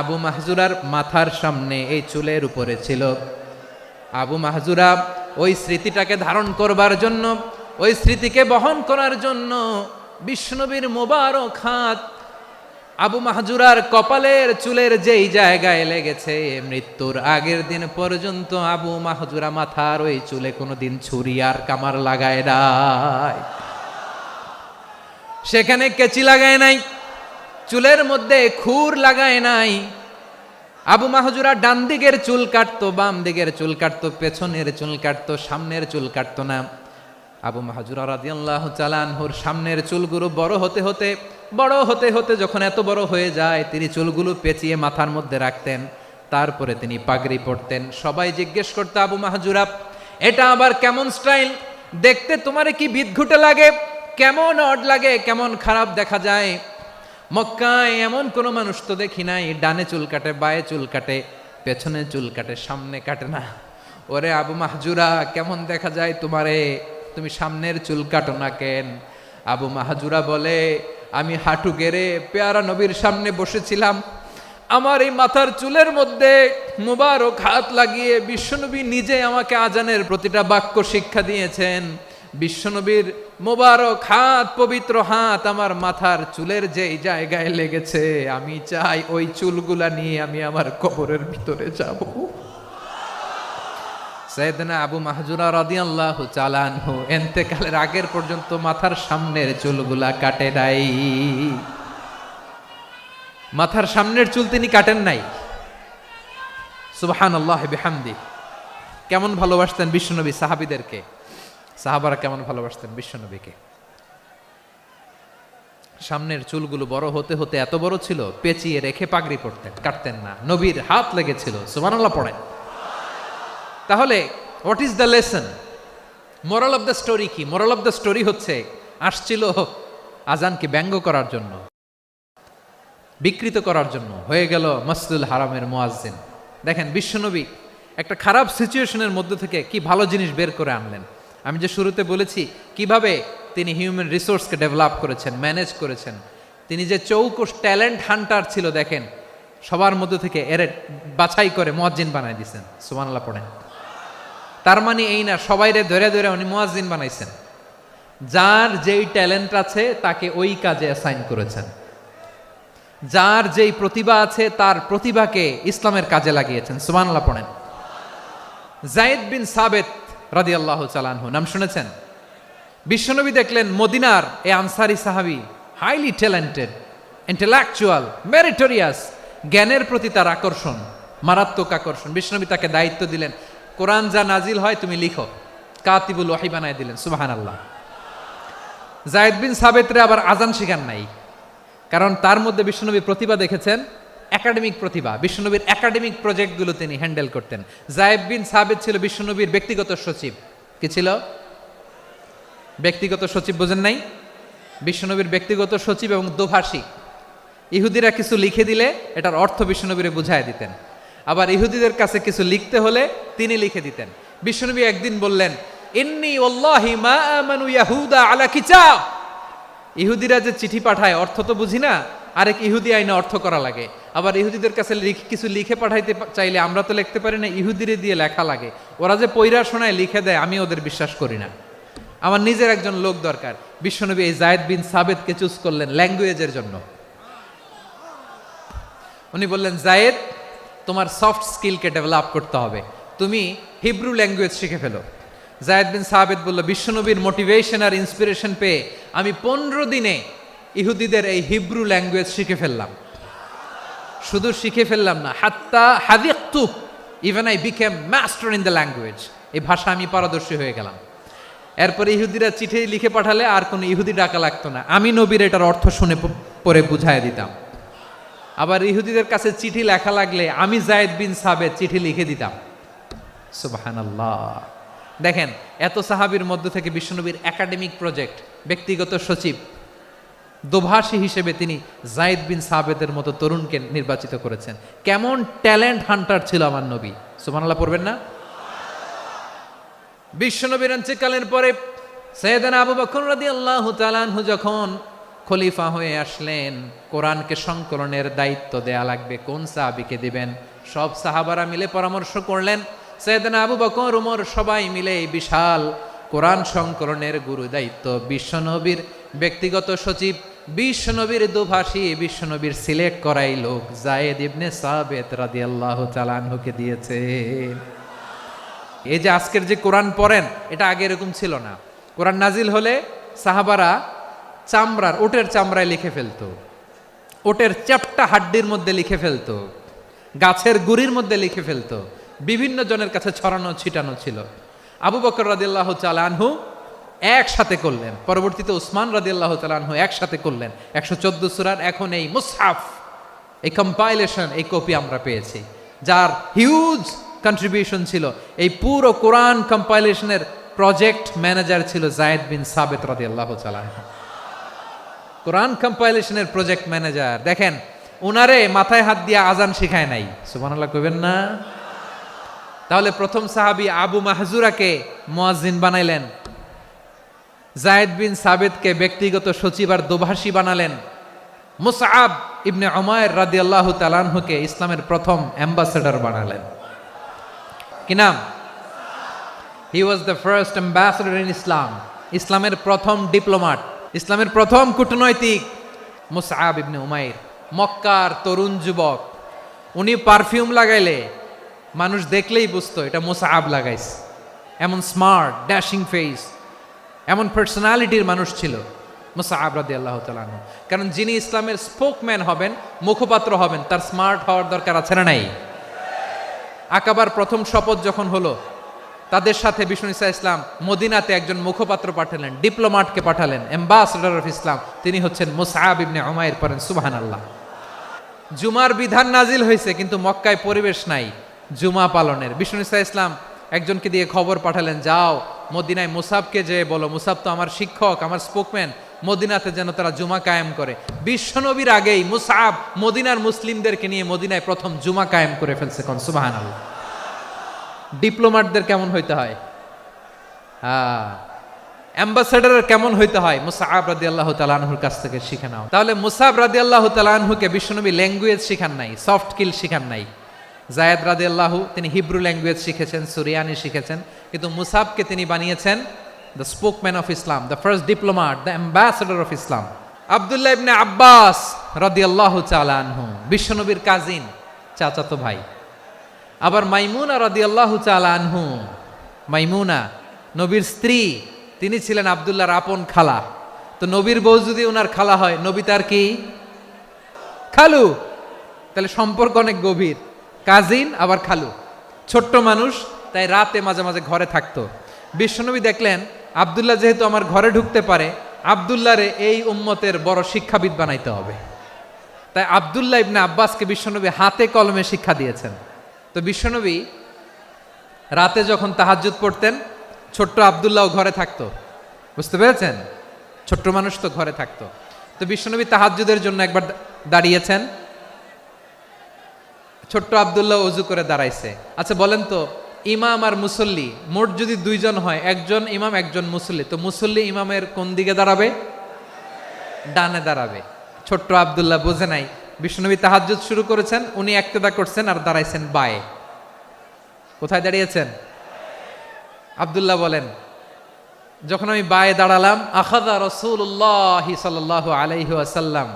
আবু মাহজুরার মাথার সামনে, এই চুলের উপরে ছিল। আবু মাহজুরা ওই স্মৃতিটাকে ধারণ করবার জন্য, ওই স্মৃতিকে বহন করার জন্য বিশ্বনবীর মোবারক হাত আবু মাহজুরার কপালের চুলের যেই জায়গায় লেগেছে, মৃত্যুর আগের দিন পর্যন্ত আবু মাহজুরা মাথার ওই চুলে কোনোদিন ছুরি আর কামার লাগায় নাই, সেখানে কেচি লাগায় নাই, চুলের মধ্যে খুর লাগায় নাই। আবু মাহজুরা ডান দিকের চুল কাটতো, বাম দিকের চুল কাটতো, পেছনের চুল কাটতো, সামনের চুল কাটতো না। আবু মাহজুরা রাদিয়াল্লাহু তাআলা আনহুর সামনের চুলগুলো বড় হতে হতে যখন এত বড় হয়ে যায়, তিনি চুলগুলো পেঁচিয়ে মাথার মধ্যে রাখতেন, তারপরে তিনি পাগড়ি পরতেন। সবাই জিজ্ঞেস করতো, আবু মাহজুরা এটা আবার কেমন স্টাইল? দেখতে তোমারে কি বিদঘুটে লাগে, কেমন অড লাগে, কেমন খারাপ দেখা যায়। মক্কায় এমন কোনো মানুষ তো দেখি নাই ডানে চুল কাটে, বায়ে চুল কাটে, পেছনে চুল কাটে, সামনে কাটে না। ওরে আবু মাহজুরা কেমন দেখা যায় তোমারে, তুমি সামনের চুল কাটো না কেন? আবু মাহজুরা বলে, আমি হাঁটু গেড়ে পেয়ারা নবীর সামনে বসেছিলাম, আমার এই মাথার চুলের মধ্যে মুবারক হাত লাগিয়ে বিশ্বনবী নিজে আমাকে আজানের প্রতিটা বাক্য শিক্ষা দিয়েছেন। বিশ্বনবীর মোবারক হাত, পবিত্র হাত আমার মাথার চুলের যেই জায়গায় লেগেছে, আমি চাই ওই চুলগুলা নিয়ে আমি আমার কবরের ভিতরে যাব। সাইয়েদনা আবু মাহজুরা রাদিয়াল্লাহু তাআলা আনহু ইন্তেকালের আগের পর্যন্ত মাথার সামনের চুলগুলা কাটে নাই। মাথার সামনের চুল তিনি কাটেন নাই। সুবহানাল্লাহি বিহামদি। কেমন ভালোবাসতেন বিশ্বনবী সাহাবীদেরকে, সাহাবারা কেমন ভালোবাসতেন বিশ্বনবীকে। সামনের চুলগুলো বড় হতে হতে এত বড় ছিল, পেঁচিয়ে রেখে পাগড়ি পরতেন, কাটতেন না। নবীর হাত লেগেছিল। সুবহানাল্লাহ পড়েন। তাহলে what is the lesson? Moral of the story কি? মোরাল অফ দ্য স্টোরি হচ্ছে, আসছিল আজানকে ব্যঙ্গ করার জন্য, বিকৃত করার জন্য, হয়ে গেল মসজিদুল হারামের মুয়াজ্জিন। দেখেন বিশ্বনবী একটা খারাপ সিচুয়েশনের মধ্যে থেকে কি ভালো জিনিস বের করে আনলেন। আমি যে শুরুতে বলেছি কিভাবে তিনি হিউম্যান রিসোর্সকে ডেভেলপ করেছেন, ম্যানেজ করেছেন। তিনি যে চৌকস ট্যালেন্ট হান্টার ছিল, দেখেন সবার মধ্যে থেকে এর বাছাই করে মুয়াজ্জিন বানাই দিয়েছেন। সুবহানাল্লাহ পড়েন। তার মানে এই না সবাইরে ধরে ধরে উনি মুয়াজ্জিন বানাইছেন। যার যেই ট্যালেন্ট আছে তাকে ওই কাজে অ্যাসাইন করেছেন। যার যেই প্রতিভা আছে তার প্রতিভাকে ইসলামের কাজে লাগিয়েছেন। সুবহানাল্লাহ পড়েন। যায়েদ বিন সাবেত রাদিয়াল্লাহু তাআলা আনহু নাম শুনেছেন? বিশ্বনবী দেখলেন মদিনার এই আনসারী সাহাবী হাইলি ট্যালেন্টেড, ইন্টেলেকচুয়াল, মেরিটোরিয়াস, জ্ঞানের প্রতি তার আকর্ষণ, মারাত্মক আকর্ষণ। বিশ্বনবী তাকে দায়িত্ব দিলেন, কোরআন যা নাজিল হয় তুমি লিখো, কাতিবুল ওয়াহি বানায় দিলেন। সুবহানাল্লাহ। যায়েদ বিন সাবেতরে আবার আজান শিখান নাই, কারণ তার মধ্যে বিশ্বনবী প্রতিভা দেখেছেন, একাডেমিক প্রতিভা। বিশ্বনবীর একাডেমিক প্রজেক্টগুলো তিনি হ্যান্ডেল করতেন। যায়েদ বিন সাবেত ছিল বিশ্বনবীর ব্যক্তিগত সচিব। কি ছিল? ব্যক্তিগত সচিব। বোঝেন নাই? বিশ্বনবীর ব্যক্তিগত সচিব এবং দোভাষী। ইহুদিরা কিছু লিখে দিলে এটার অর্থ বিশ্বনবীরে বুঝায় দিতেন, আবার ইহুদিদের কাছে কিছু লিখতে হলে তিনি লিখে দিতেন। বিশ্বনবী একদিন বললেন, ইন্নী ওয়াল্লাহি মা আমানু ইয়াহুদা আলা কিতাব। ইহুদিরা যে চিঠি পাঠায় অর্থ তো বুঝি না, আরেক ইহুদি আইনে অর্থ করা লাগে। আবার ইহুদিদের কাছে কিছু লিখে পাঠাইতে চাইলে আমরা তো লিখতে পারি না, ইহুদিরে দিয়ে লেখা লাগে। ওরা যে পয়রা শোনায় লিখে দেয়, আমি ওদের বিশ্বাস করি না। আমার নিজের একজন লোক দরকার। বিশ্বনবী এই যায়েদ বিন সাবেতকে চুজ করলেন ল্যাঙ্গুয়েজের জন্য। উনি বললেন, যায়েদ তোমার সফট স্কিলকে ডেভেলপ করতে হবে, তুমি হিব্রু ল্যাঙ্গুয়েজ শিখে ফেলো। যায়েদ বিন সাবেত বলল, বিশ্বনবীর মোটিভেশন আর ইন্সপিরেশন পেয়ে আমি 15 দিনে ইহুদিদের এই হিব্রু ল্যাঙ্গুয়েজ শিখে ফেললাম। শুধু শিখে ফেললাম না, হাত্তা হাদিকতু, even I became master in the language. এই ভাষা আমি পারদর্শী হয়ে গেলাম। এরপরে ইহুদিরা চিঠি লিখে পাঠালে আর কোনো ইহুদি ডাকা লাগতো না, আমি নবীর এটার অর্থ শুনে পরে বুঝাই দিতাম। আবার ইহুদিদের কাছে চিঠি লেখা লাগলে আমি যায়েদ বিন সাবেত চিঠি লিখে দিতাম। সুবহানাল্লাহ। দেখেন, এত সাহাবীর মধ্য থেকে বিশ্বনবীর একাডেমিক প্রজেক্ট, ব্যক্তিগত সচিব, দোভাষী হিসেবে তিনি যায়েদ বিন সাবেতের মতো তরুণকে নির্বাচিত করেছেন। কেমন ট্যালেন্ট হান্টার ছিল আমার নবী! সুবহানাল্লাহ পড়বেন না? বিশ্বনবীর ইন্তেকালের পরে সাইয়েদনা আবু বকর রাদিয়াল্লাহু তাআলা আনহু যখন খলিফা হয়ে আসলেন, কোরআনকে সংকলনের দায়িত্ব দেয়া লাগবে, কোন সাহাবীকে দিবেন? সব সাহাবারা মিলে পরামর্শ করলেন। সাইয়েদনা আবু বকর, ওমর সবাই মিলে এই বিশাল কোরআন সংকলনের গুরু দায়িত্ব বিশ্বনবীর ব্যক্তিগত সচিব, বিশ্বনবীর দোভাষী, বিশ্বনবীর সিলেক্ট করাই লোক যায়েদ ইবনে সাবেত রাদিয়াল্লাহু তাআলা আনহুকে দিয়েছে। এই যে আজকের যে কোরআন পড়েন, এটা আগে এরকম ছিল না। কোরআন নাজিল হলে সাহাবারা চামড়ার, ওটের চামড়ায় লিখে ফেলতো, ওটের চ্যাপ্টা হাড্ডির মধ্যে লিখে ফেলতো, গাছের গুড়ির মধ্যে লিখে ফেলতো, বিভিন্ন জনের কাছে ছড়ানো ছিটানো ছিল। আবু বকর রাদিয়াল্লাহু তাআলা আনহু একসাথে করলেন, পরবর্তীতে উসমান রাদিয়াল্লাহু তাআলা আনহু একসাথে করলেন। 114 সূরার এখন এই মুসহাফ, এই কম্পাইলেশন, এই কপি আমরা পেয়েছি, যার হিউজ কন্ট্রিবিউশন ছিল। এই পুরো কোরআন কম্পাইলেশনের প্রজেক্ট ম্যানেজার ছিল যায়েদ বিন সাবেত রাদিয়াল্লাহু তাআলা। কোরআন কম্পাইলেশনের প্রজেক্ট ম্যানেজার। দেখেন, উনারে মাথায় হাত দিয়ে আজান শিখায় নাই। সুবহানাল্লাহ কইবেন না? তাহলে প্রথম সাহাবী আবু মাহজুরাকে মুয়াজ্জিন বানাইলেন, যায়েদ বিন সাবেতকে ব্যক্তিগত সচিব আর দোভাষী বানালেন, মুসআব ইবনে উমাইর রাদিয়াল্লাহু তাআলা আনহুকে ইসলামের প্রথম অ্যাম্বাসেডর বানালেন। কি নাম? He was the first ambassador in Islam. ইসলামের প্রথম ডিপ্লোম্যাট, ইসলামের প্রথম কূটনৈতিক মুসআব ইবনে উমাইর, মক্কার তরুণ যুবক। উনি পারফিউম লাগাইলে মানুষ দেখলেই বুঝতো এটা মুসআব লাগাইছে। এমন স্মার্ট, ড্যাশিং ফেস, এমন পার্সোনালিটির মানুষ ছিল মুসআব রাদিয়াল্লাহু তাআলা আনহু। কারণ যিনি ইসলামের স্পোকম্যান হবেন, মুখপাত্র হবেন, তার স্মার্ট হওয়ার দরকার আছে না নাই? আকাবার প্রথম শপথ যখন হলো, তাদের সাথে বিষ্ণু ঈসা ইসলাম মদিনাতে একজন মুখপাত্র পাঠালেন, ডিপ্লোম্যাটকে পাঠালেন, অ্যাম্বাসেডর অফ ইসলাম। তিনি হচ্ছেন মুসআব ইবনে উমাইর। পড়েন সুবহানাল্লাহ। জুমার বিধান নাজিল হয়েছে, কিন্তু মক্কায় পরিবেশ নাই জুমা পালনের। বিষ্ণু ঈসা ইসলাম একজনকে দিয়ে খবর পাঠালেন, যাও মদিনায় মুসাবকে যে বলো, মুসাব তো আমার শিক্ষক, আমার স্পোকম্যান, মদিনাতে যেন তারা জুমা কায়েম করে। বিশ্বনবীর আগেই মুসআব মদিনার মুসলিমদেরকে নিয়ে মদিনায় প্রথম জুমা কায়েম করে ফেলছে। কোন সুবহানাল্লাহ। ডিপ্লোম্যাটদের কেমন হইতে হয়, অ্যাম্বাসেডারের কেমন হইতে হয়, মুসআব রাদিয়াল্লাহু তাআলা আনহুর কাছ থেকে শিখে নাও। তাহলে মুসআব রাদিয়াল্লাহু তাআলা আনহুকে বিশ্বনবী ল্যাঙ্গুয়েজ শিখান নাই, সফট স্কিল শিখান নাই। যায়েদ রাদিয়াল্লাহু তিনি হিব্রু ল্যাঙ্গুয়েজ শিখেছেন, সুরিয়ানি শিখেছেন, কিন্তু মুসআবকে তিনি বানিয়েছেন the spokesman of Islam, the first diplomat, the ambassador of Islam. আব্দুল্লাহ ইবনে আব্বাস রাদিয়াল্লাহু তাআলা আনহু বিশ্বনবীর কাজিন, চাচাতো ভাই। আবার মাইমুনা রাদিয়াল্লাহু তাআলা আনহু, মাইমুনা নবীর স্ত্রী, তিনি ছিলেন আব্দুল্লাহর আপন খালা। তো নবীর বউ যদি ওনার খালা হয়, নবী তার কি খালু। তাহলে সম্পর্ক অনেক গভীর, কাজিন আবার খালু। ছোট্ট মানুষ, তাই রাতে মাঝে মাঝে ঘরে থাকতো। বিশ্বনবী দেখলেন আব্দুল্লাহ যেহেতু আমার ঘরে ঢুকতে পারে, আব্দুল্লাহরে এই উম্মতের বড় শিক্ষাবিদ বানাইতে হবে। তাই আব্দুল্লাহ ইবনে আব্বাসকে বিশ্বনবী হাতে কলমে শিক্ষা দিয়েছেন। তো বিশ্বনবী রাতে যখন তাহাজ্জুদ পড়তেন, ছোট্ট আব্দুল্লাহ ঘরে থাকতো। বুঝতে পেরেছেন? ছোট্ট মানুষ তো ঘরে থাকতো। তো বিশ্বনবী তাহাজ্জুদের জন্য একবার দাঁড়িয়েছেন, ছোট্ট আব্দুল্লাহ ওযু করে দাঁড়াইছে। আচ্ছা বলেন তো, ইমাম আর মুসল্লি মোট যদি দুইজন হয়, একজন ইমাম একজন মুসল্লি, তো মুসল্লি ইমামের কোন দিকে দাঁড়াবে? ডানে দাঁড়াবে। ছোট্ট আব্দুল্লাহ বোঝে নাই, বিশ্বনবী তাহাজ্জুদ শুরু করেছেন, উনি একতেদা করছেন আর দাঁড়াইছেন বায়ে। কোথায় দাঁড়িয়েছেন? আব্দুল্লাহ বলেন, যখন আমি বায়ে দাঁড়ালাম, আখাযা রাসূলুল্লাহ সাল্লাল্লাহু আলাইহি ওয়াসাল্লাম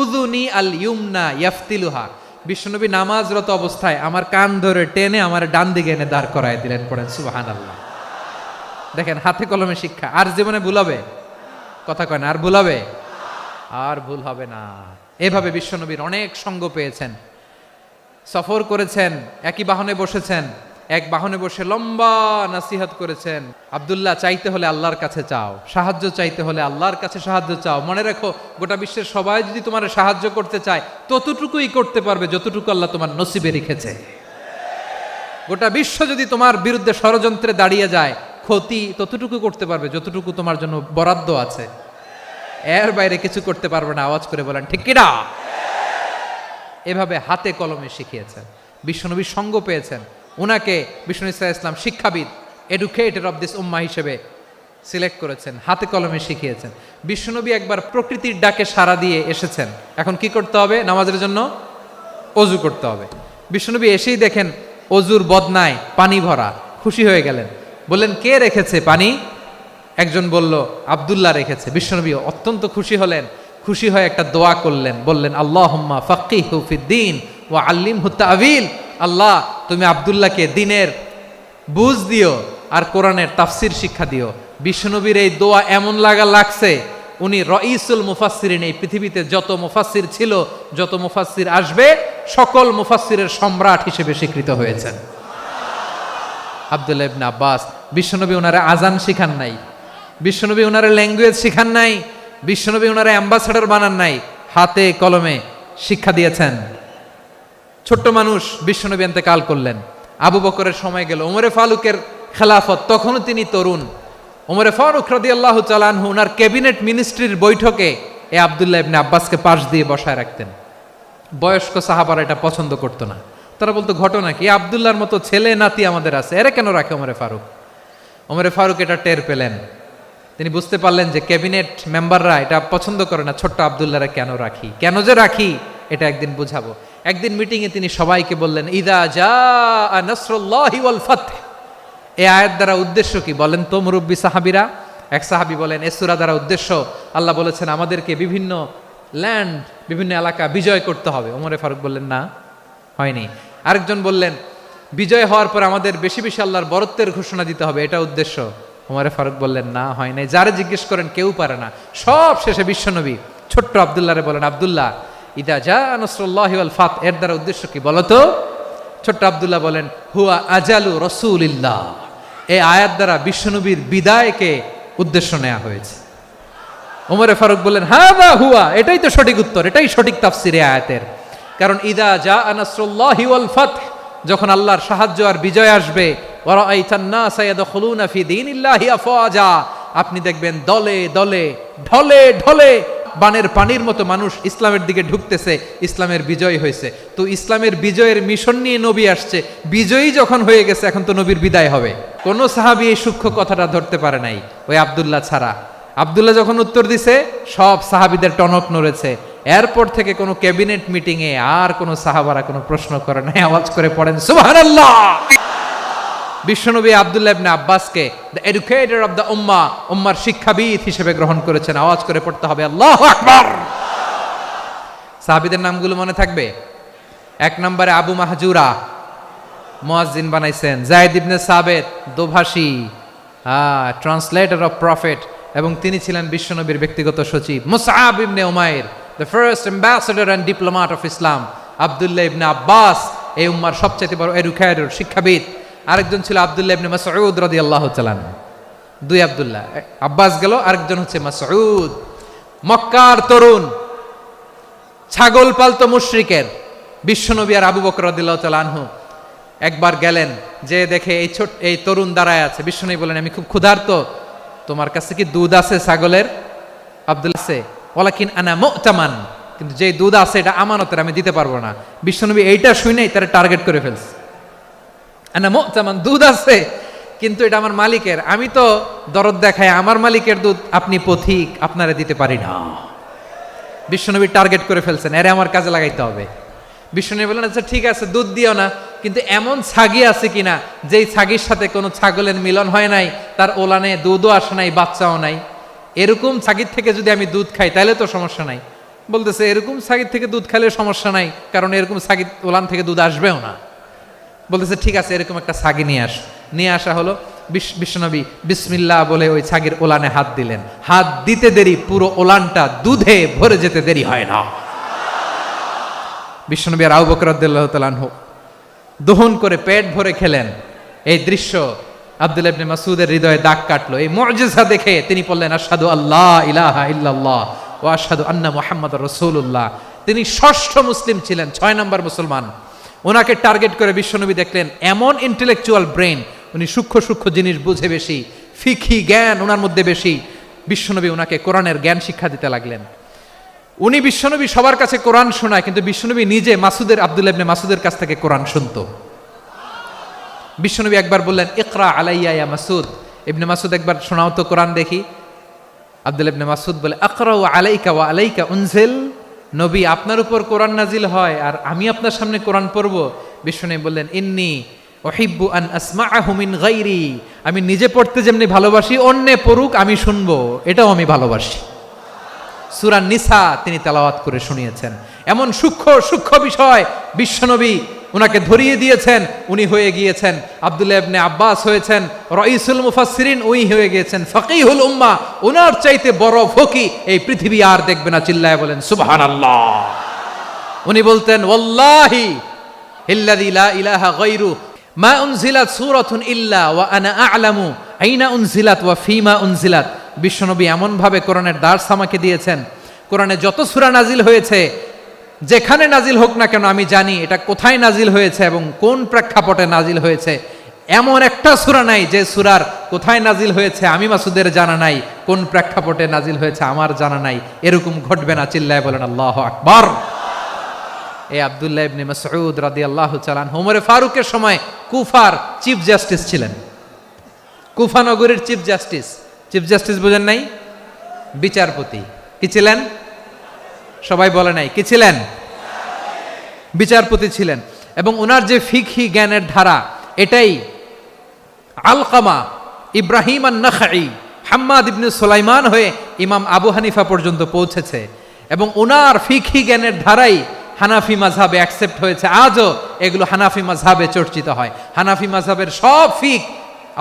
উযুনি আল ইউমনা ইয়াফতিলুহা। বিশ্বনবী নামাজরত অবস্থায় আমার কান ধরে টেনে আমার ডান দিকে এনে দাঁড় করায় দিলেন। পড়েন সুবহানাল্লাহ। দেখেন, হাতে কলমে শিক্ষা। আর জীবনে ভুলাবে? কথা কয় না, আর ভুলাবে? আর ভুল হবে না। এভাবে বিশ্বনবীর অনেক সঙ্গ পেয়েছেন, সফর করেছেন, একই বাহনে বসেছেন, এক বাহনে বসে লম্বা নাসিহত করেছেন, আব্দুল্লাহ, চাইতে হলে আল্লাহর কাছে চাও, সাহায্য চাইতে হলে আল্লাহর কাছে সাহায্য চাও। মনে রাখো, গোটা বিশ্বের সবাই যদি তোমার সাহায্য করতে চায় ততটুকুই করতে পারবে যতটুকু আল্লাহ তোমার নসিবে রেখেছে। গোটা বিশ্ব যদি তোমার বিরুদ্ধে ষড়যন্ত্রে দাঁড়িয়ে যায়, ক্ষতি ততটুকু করতে পারবে যতটুকু তোমার জন্য বরাদ্দ আছে, এর বাইরে কিছু করতে পারবে না। আওয়াজ করে বলেন ঠিক কিনা? এভাবে হাতে কলমে শিখিয়েছেন। বিশ্বনবীর সঙ্গ পেয়েছেন। উনাকে বিষ্ণু ইসলাম শিক্ষাবিদ, এডুকেটর অফ দিস উম্মাহ হিসেবে সিলেক্ট করেছেন, হাতে কলমে শিখিয়েছেন। বিশ্বনবী একবার প্রকৃতির ডাকে সাড়া দিয়ে এসেছেন। এখন কি করতে হবে? নামাজের জন্য অজু করতে হবে। বিশ্বনবী এসেই দেখেন অজুর বদনায় পানি ভরা, খুশি হয়ে গেলেন। বললেন, কে রেখেছে পানি? একজন বলল, আব্দুল্লাহ রেখেছে। বিশ্বনবী অত্যন্ত খুশি হলেন। খুশি হয়ে একটা দোয়া করলেন, বললেন, আল্লাহুম্মা ফাক্কিহু ফিদ্দীন ওয়া আল্লিমহু তা'ওয়ীল। আল্লাহ, তুমি আব্দুল্লাহকে দ্বীনের বুঝ দিও আর কোরআনের তাফসির শিক্ষা দিও। বিশ্বনবীর এই দোয়া এমন লাগছে, উনি রাইসুল মুফাসসিরিন, এই পৃথিবীতে যত মুফাসসির ছিল, যত মুফাসসির আসবে, সকল মুফাসসিরের সম্রাট হিসেবে স্বীকৃত হয়েছেন আব্দুল্লাহ ইবনে আব্বাস। বিশ্বনবী ওনারে আজান শিখান নাই, বিশ্বনবী ওনারে ল্যাঙ্গুয়েজ শিখান নাই, বিশ্বনবী ওনারে অ্যাম্বাসাডর বানান নাই, হাতে কলমে শিক্ষা দিয়েছেন। ছোট্ট মানুষ, বিশ্বনবী ইন্তেকাল করলেন। আবু বকরের সময় গেল, ওমরে ফারুকের খেলাফত, তখনও তিনি তরুণ। ওমরে ফারুক রাদিয়াল্লাহু তাআলা আনহু ওনার ক্যাবিনেট মিনিস্ট্রির বৈঠকে এই আব্দুল্লাহ ইবনে আব্বাসকে পাশ দিয়ে বসায় রাখতেন। বয়স্ক সাহাবারা এটা পছন্দ করতো না। তারা বলতো, ঘটনা কি? আব্দুল্লাহর মতো ছেলে নাতি আমাদের আছে, এরা কেন রাখে ওমরে ফারুক? ওমরে ফারুক এটা টের পেলেন। তিনি বুঝতে পারলেন যে ক্যাবিনেট মেম্বাররা এটা পছন্দ করে না, ছোট্ট আব্দুল্লাহরা কেন রাখি, কেন যে রাখি, এটা একদিন বুঝাবো। একদিন মিটিংয়ে তিনি সবাইকে বললেন, ইদা জাআ নাসরুল্লাহি ওয়াল ফাতহ। এই আয়াত দ্বারা উদ্দেশ্য কি বলেন তো মুরব্বী সাহাবীরা? এক সাহাবী বলেন, এই সূরা দ্বারা উদ্দেশ্য, আল্লাহ বলেছেন আমাদেরকে বিভিন্ন ল্যান্ড, বিভিন্ন এলাকা বিজয় করতে হবে। ওমরে ফারুক বললেন, না, হয়নি। আরেকজন বললেন, বিজয় হওয়ার পর আমাদের বেশি বেশি আল্লাহর বরত্বের ঘোষণা দিতে হবে, এটা উদ্দেশ্য। ওমরে ফারুক বললেন, না, হয় নাই। যারে জিজ্ঞেস করেন কেউ পারে না। সব শেষে বিশ্বনবী ছোট্ট আব্দুল্লাহরে বলেন, আব্দুল্লাহ, ইদা জাআ নাসরুল্লাহি ওয়াল ফাতহ, এর দ্বারা উদ্দেশ্য কি বলো তো? ছোট্ট আব্দুল্লাহ বলেন, হুয়া আজালু রাসূলিল্লাহ। এই আয়াত দ্বারা বিশ্বনবীর বিদায়কে উদ্দেশ্য নেওয়া হয়েছে। ওমরে ফারুক বললেন, হাযা হুয়া, এটাই তো সঠিক উত্তর, এটাই সঠিক তাফসীর এই আয়াতের। কারণ ইদা জাআ নাসরুল্লাহি ওয়াল ফাতহ, যখন আল্লাহর সাহায্য আর বিজয় আসবে, ওয়া রাআইতান নাসা ইয়াদখুলুনা ফি দীনিল্লাহি আফওয়াজা, আপনি দেখবেন দলে দলে, ঢলে ঢলে, বানের পানির মতো মানুষ ইসলামের দিকে ঢুকতেছে। ইসলামের বিজয় হয়েছে। তো ইসলামের বিজয়ের মিশন নিয়ে নবী আসছে। বিজয়ী যখন হয়ে গেছে, এখন তো নবীর বিদায় হবে। কোন সাহাবী এই সূক্ষ্ম কথাটা ধরতে পারে নাই, ওই আব্দুল্লাহ ছাড়া। আব্দুল্লাহ যখন উত্তর দিছে, সব সাহাবীদের টনক নড়েছে। এরপর থেকে কোনো ক্যাবিনেট মিটিংয়ে আর কোনো সাহাবারা কোনো প্রশ্ন করে নাই। আওয়াজ করে পড়েন সুবহানাল্লাহ। বিশ্বনবী আব্দুল্লাহ ইবনে আব্বাসকে দ্য এডুকেটর অফ দ্য উম্মাহ, উম্মার শিক্ষাবিদ হিসেবে গ্রহণ করেছেন। আওয়াজ করে পড়তে হবে আল্লাহু আকবার। সাহাবীদের নামগুলো মনে থাকবে? এক নম্বরে আবু মাহজুরা, মুয়াজ্জিন বানাইছেন। যায়েদ ইবনে সাবিত, দোভাষী, ট্রান্সলেটর অফ প্রফেট, এবং তিনি ছিলেন বিশ্বনবীর ব্যক্তিগত সচিব। মুসআব ইবনে উমাইর, the first ambassador and diplomat of Islam. আব্দুল্লাহ ইবনে আব্বাস, এই উম্মার সবচেয়ে বড় এডুকেটর, শিক্ষাবিদ। আরেকজন ছিল আব্দুল্লাহ ইবনে মাসউদ রাদিয়াল্লাহু তাআলা আনহু। দুই আব্দুল্লাহ, আব্বাস গেল, আরেকজন হচ্ছে মাসউদ। মক্কার তরুণ, ছাগল পালতো মুশরিকের। বিশ্বনবী আর আবু বকর রাদিয়াল্লাহু তাআলা আনহু একবার গেলেন, যে দেখে এই তরুণ দাঁড়ায় আছে। বিশ্বনবী বলেন, আমি খুব ক্ষুধার্ত, তোমার কাছে কি দুধ আছে ছাগলের? আব্দুল্লাহ আছে, ওয়ালাকিন আনা মু'তামান, কিন্তু যে দুধ আছে এটা আমানতের, আমি দিতে পারবো না। বিশ্বনবী এইটা শুনেই তারা টার্গেট করে ফেলছে। আনা মু'তামান, দুধ আছে কিন্তু এটা আমার মালিকের, আমি তো দরদ দেখাই, আমার মালিকের দুধ আপনি পথিক, আপনারা দিতে পারি না। বিশ্বনবী টার্গেট করে ফেলছেন, এরে আমার কাজে লাগাইতে হবে। বিশ্বনবী বললেন, আচ্ছা ঠিক আছে, দুধ দিও না, কিন্তু এমন ছাগি আছে কিনা যেই ছাগির সাথে কোনো ছাগলের মিলন হয় নাই, তার ওলানে দুধও আসে নাই, বাচ্চাও নাই, এরকম ছাগির থেকে যদি আমি দুধ খাই তাহলে তো সমস্যা নাই। বলতেছে, এরকম ছাগির থেকে দুধ খাইলে সমস্যা নাই, কারণ এরকম ছাগির ওলান থেকে দুধ আসবেও না। বলতেছে, ঠিক আছে, এরকম একটা ছাগি নিয়ে আসা হলো। বিশ্বনবী বিসমিল্লাহ বলে ওই ছাগির ওলানে হাত দিলেন। হাত দিতে দেরি, পুরো ওলানটা দুধে ভরে যেতে দেরি হয় না। বিশ্বনবী আর আবু বকর রাদিয়াল্লাহু তাআলা আনহু দহন করে পেট ভরে খেলেন। এই দৃশ্য আব্দুল্লাহ ইবনে মাসউদের হৃদয়ে দাগ কাটলো। এই মুআজিজা দেখে তিনি বললেন, আশহাদু আল্লা ইলাহা ইল্লাল্লাহ ওয়া আশহাদু আন্না মুহাম্মাদুর রাসূলুল্লাহ। তিনি ষষ্ঠ মুসলিম ছিলেন, 6 নম্বর মুসলমান। ওনাকে টার্গেট করে বিশ্বনবী দেখলেন এমন ইন্টেলেকচুয়াল ব্রেন, উনি সূক্ষ্ম সূক্ষ্ম জিনিস বুঝে বেশি, ফিকহি জ্ঞান ওনার মধ্যে বেশি। বিশ্বনবী ওনাকে কোরআনের জ্ঞান শিক্ষা দিতে লাগলেন। উনি বিশ্বনবী সবার কাছে কোরআন শোনায়, কিন্তু বিশ্বনবী নিজে আব্দুল্লাহ ইবনে মাসউদের কাছ থেকে কোরআন শুনতো। বিশ্বনবী একবার বললেন, ইকরা আলাইয়া ইয়া মাসউদ। ইবনে মাসউদ একবার শোনাও তো কোরআন দেখি। আব্দুল্লাহ ইবনে মাসউদ বলে, আকরাউ আলাইকা ওয়া আলাইকা উনজিল। নবী, আপনার উপর কোরআন নাজিল হয় আর আমি আপনার সামনে কোরআন পড়ব। বিশ্বনবী বললেন, ইন্নী উহিব্বু আন আসমাআহু মিন গায়রি। আমি নিজে পড়তে যেমনি ভালোবাসি, অন্যে পড়ুক আমি শুনবো, এটাও আমি ভালোবাসি। সূরা নিসা তিনি তেলাওয়াত করে শুনিয়েছেন। এমন সূক্ষ্ম সূক্ষ্ম বিষয় বিশ্বনবী উনাকে ধরিয়ে দিয়েছেন। উনি হয়ে গিয়েছেন আব্দুল্লাহ ইবনে আব্বাস, হয়েছেন রাইসুল মুফাসসিরিন, উনি হয়ে গিয়েছেন ফাকিহুল উম্মাহ। ওনার চাইতে বড় ফকি এই পৃথিবী আর দেখবে না। চিল্লায় বলেন সুবহানাল্লাহ। উনি বলতেন, ওয়াল্লাহি ইল্লাযী লা ইলাহা গায়রু মা উনজিলাত সূরাতুন ইল্লা ওয়া আনা আ'লামু আইনা উনজিলাত ওয়া ফীমা উনজিলাত। বিশ্বনবী এমন ভাবে কোরআনের দার্স আমাকে দিয়েছেন, কোরআনে যত সূরা নাজিল হয়েছে, যেখানে নাজিল হোক না কেন আমি জানি এটা কোথায় নাজিল হয়েছে এবং কোন প্রেক্ষাপটে নাজিল হয়েছে। এমন একটা সূরা নাই যে সূরার কোথায় নাজিল হয়েছে আমি মাসুদের জানা নাই, কোন প্রেক্ষাপটে নাজিল হয়েছে আমার জানা নাই। এরকম ঘটবে না। চিল্লায় বলেন আল্লাহু আকবার। এই আব্দুল্লাহ ইবনে মাসউদ রাদিয়াল্লাহু তাআলা আনহু ওমর ফারুকের সময় কুফার চিফ জাস্টিস ছিলেন। কুফা নগরীর চিফ জাস্টিস। চিফ জাস্টিস বোঝেন নাই? বিচারপতি। কি ছিলেন? সবাই বলে নাই, কি ছিলেন? বিচারপতি ছিলেন। এবং ওনার যে ফিকহি জ্ঞানের ধারা, এটাই আলকামা, ইব্রাহিম আন-নাখাই, হাম্মাদ ইবনে সুলাইমান হয়ে ইমাম আবু হানিফা পর্যন্ত পৌঁছেছে। এবং ওনার ফিকহি জ্ঞানের ধারাই হানাফি মাযহাবে অ্যাকসেপ্ট হয়েছে। আজও এগুলো হানাফি মাযহাবে চর্চিত হয়। হানাফি মাযহাবের সব ফিক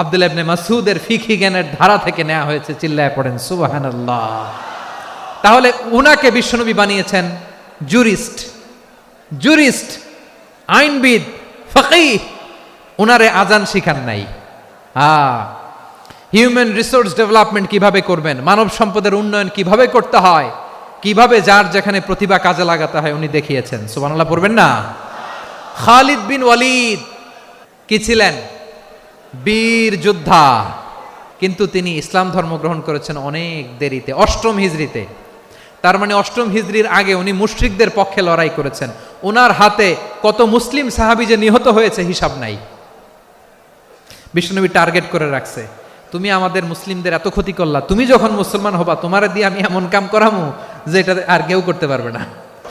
আব্দুল্লাহ ইবনে মাসউদের ফিকহি জ্ঞানের ধারা থেকে নেওয়া হয়েছে। চিল্লায় পড়েন সুবহানাল্লাহ। তাহলে উনাকে বিশ্বনবী বানিয়েছেন জুরিস্ট, আইনবিদ, ফাকিহ। উনারে আজান শিখান নাই। হিউম্যান রিসোর্স ডেভেলপমেন্ট কিভাবে করবেন, মানব সম্পদের উন্নয়ন কিভাবে করতে হয়, কিভাবে যার যেখানে প্রতিভা কাজে লাগাতে হয় উনি দেখিয়েছেন। সুবহানাল্লাহ পড়বেন না? খালিদ বিন ওয়ালিদ কি ছিলেন? বীর যোদ্ধা। কিন্তু তিনি ইসলাম ধর্ম গ্রহণ করেছেন অনেক দেরিতে, 8ম হিজরিতে। তার মানে 8ম হিজরির আগে উনি মুশরিকদের পক্ষে লড়াই করেছেন। ওনার হাতে কত মুসলিম সাহাবী যে নিহত হয়েছে হিসাব নাই। বিশ্বনবী টার্গেট করে রাখছে, তুমি আমাদের মুসলিমদের এত ক্ষতি করলা, তুমি যখন মুসলমান হবা তোমারে দিয়ে আমি এমন কাম করামু যে এটা আর কেউ করতে পারবে না।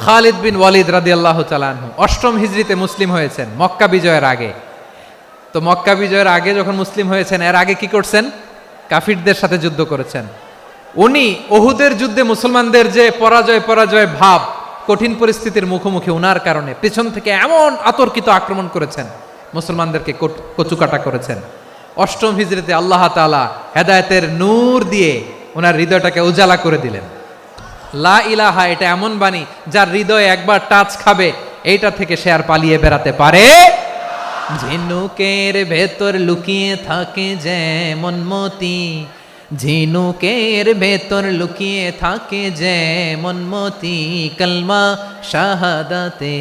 খালিদ বিন ওয়ালিদ রাদিয়াল্লাহু তাআলা আনহু 8ম হিজরিতে মুসলিম হয়েছেন, মক্কা বিজয়ের আগে। তো মক্কা বিজয়ের আগে যখন মুসলিম হয়েছেন, এর আগে কি করছেন? কাফিরদের সাথে যুদ্ধ করেছেন। উনি উহুদের যুদ্ধে মুসলমানদের যে পরাজয় ভাব, কঠিন পরিস্থিতির মুখোমুখি উনার কারণে পেছন থেকে এমন আতর্কিত আক্রমণ করেছেন, মুসলমানদেরকে কচুকাটা করেছেন। 8ম হিজরিতে আল্লাহ তাআলা হেদায়েতের নূর দিয়ে ওনার হৃদয়টাকে উজালা করে দিলেন। লা ইলাহা এটা এমন বাণী যার হৃদয়ে একবার টাচ খাবে, এইটা থেকে সে আর পালিয়ে বেড়াতে পারে। ঝিনুকের ভেতর লুকিয়ে থাকে যেমন মতি, ঝিনুকের ভেতর লুকিয়ে থাকে যেমন মতি, কলমা শাহাদাতে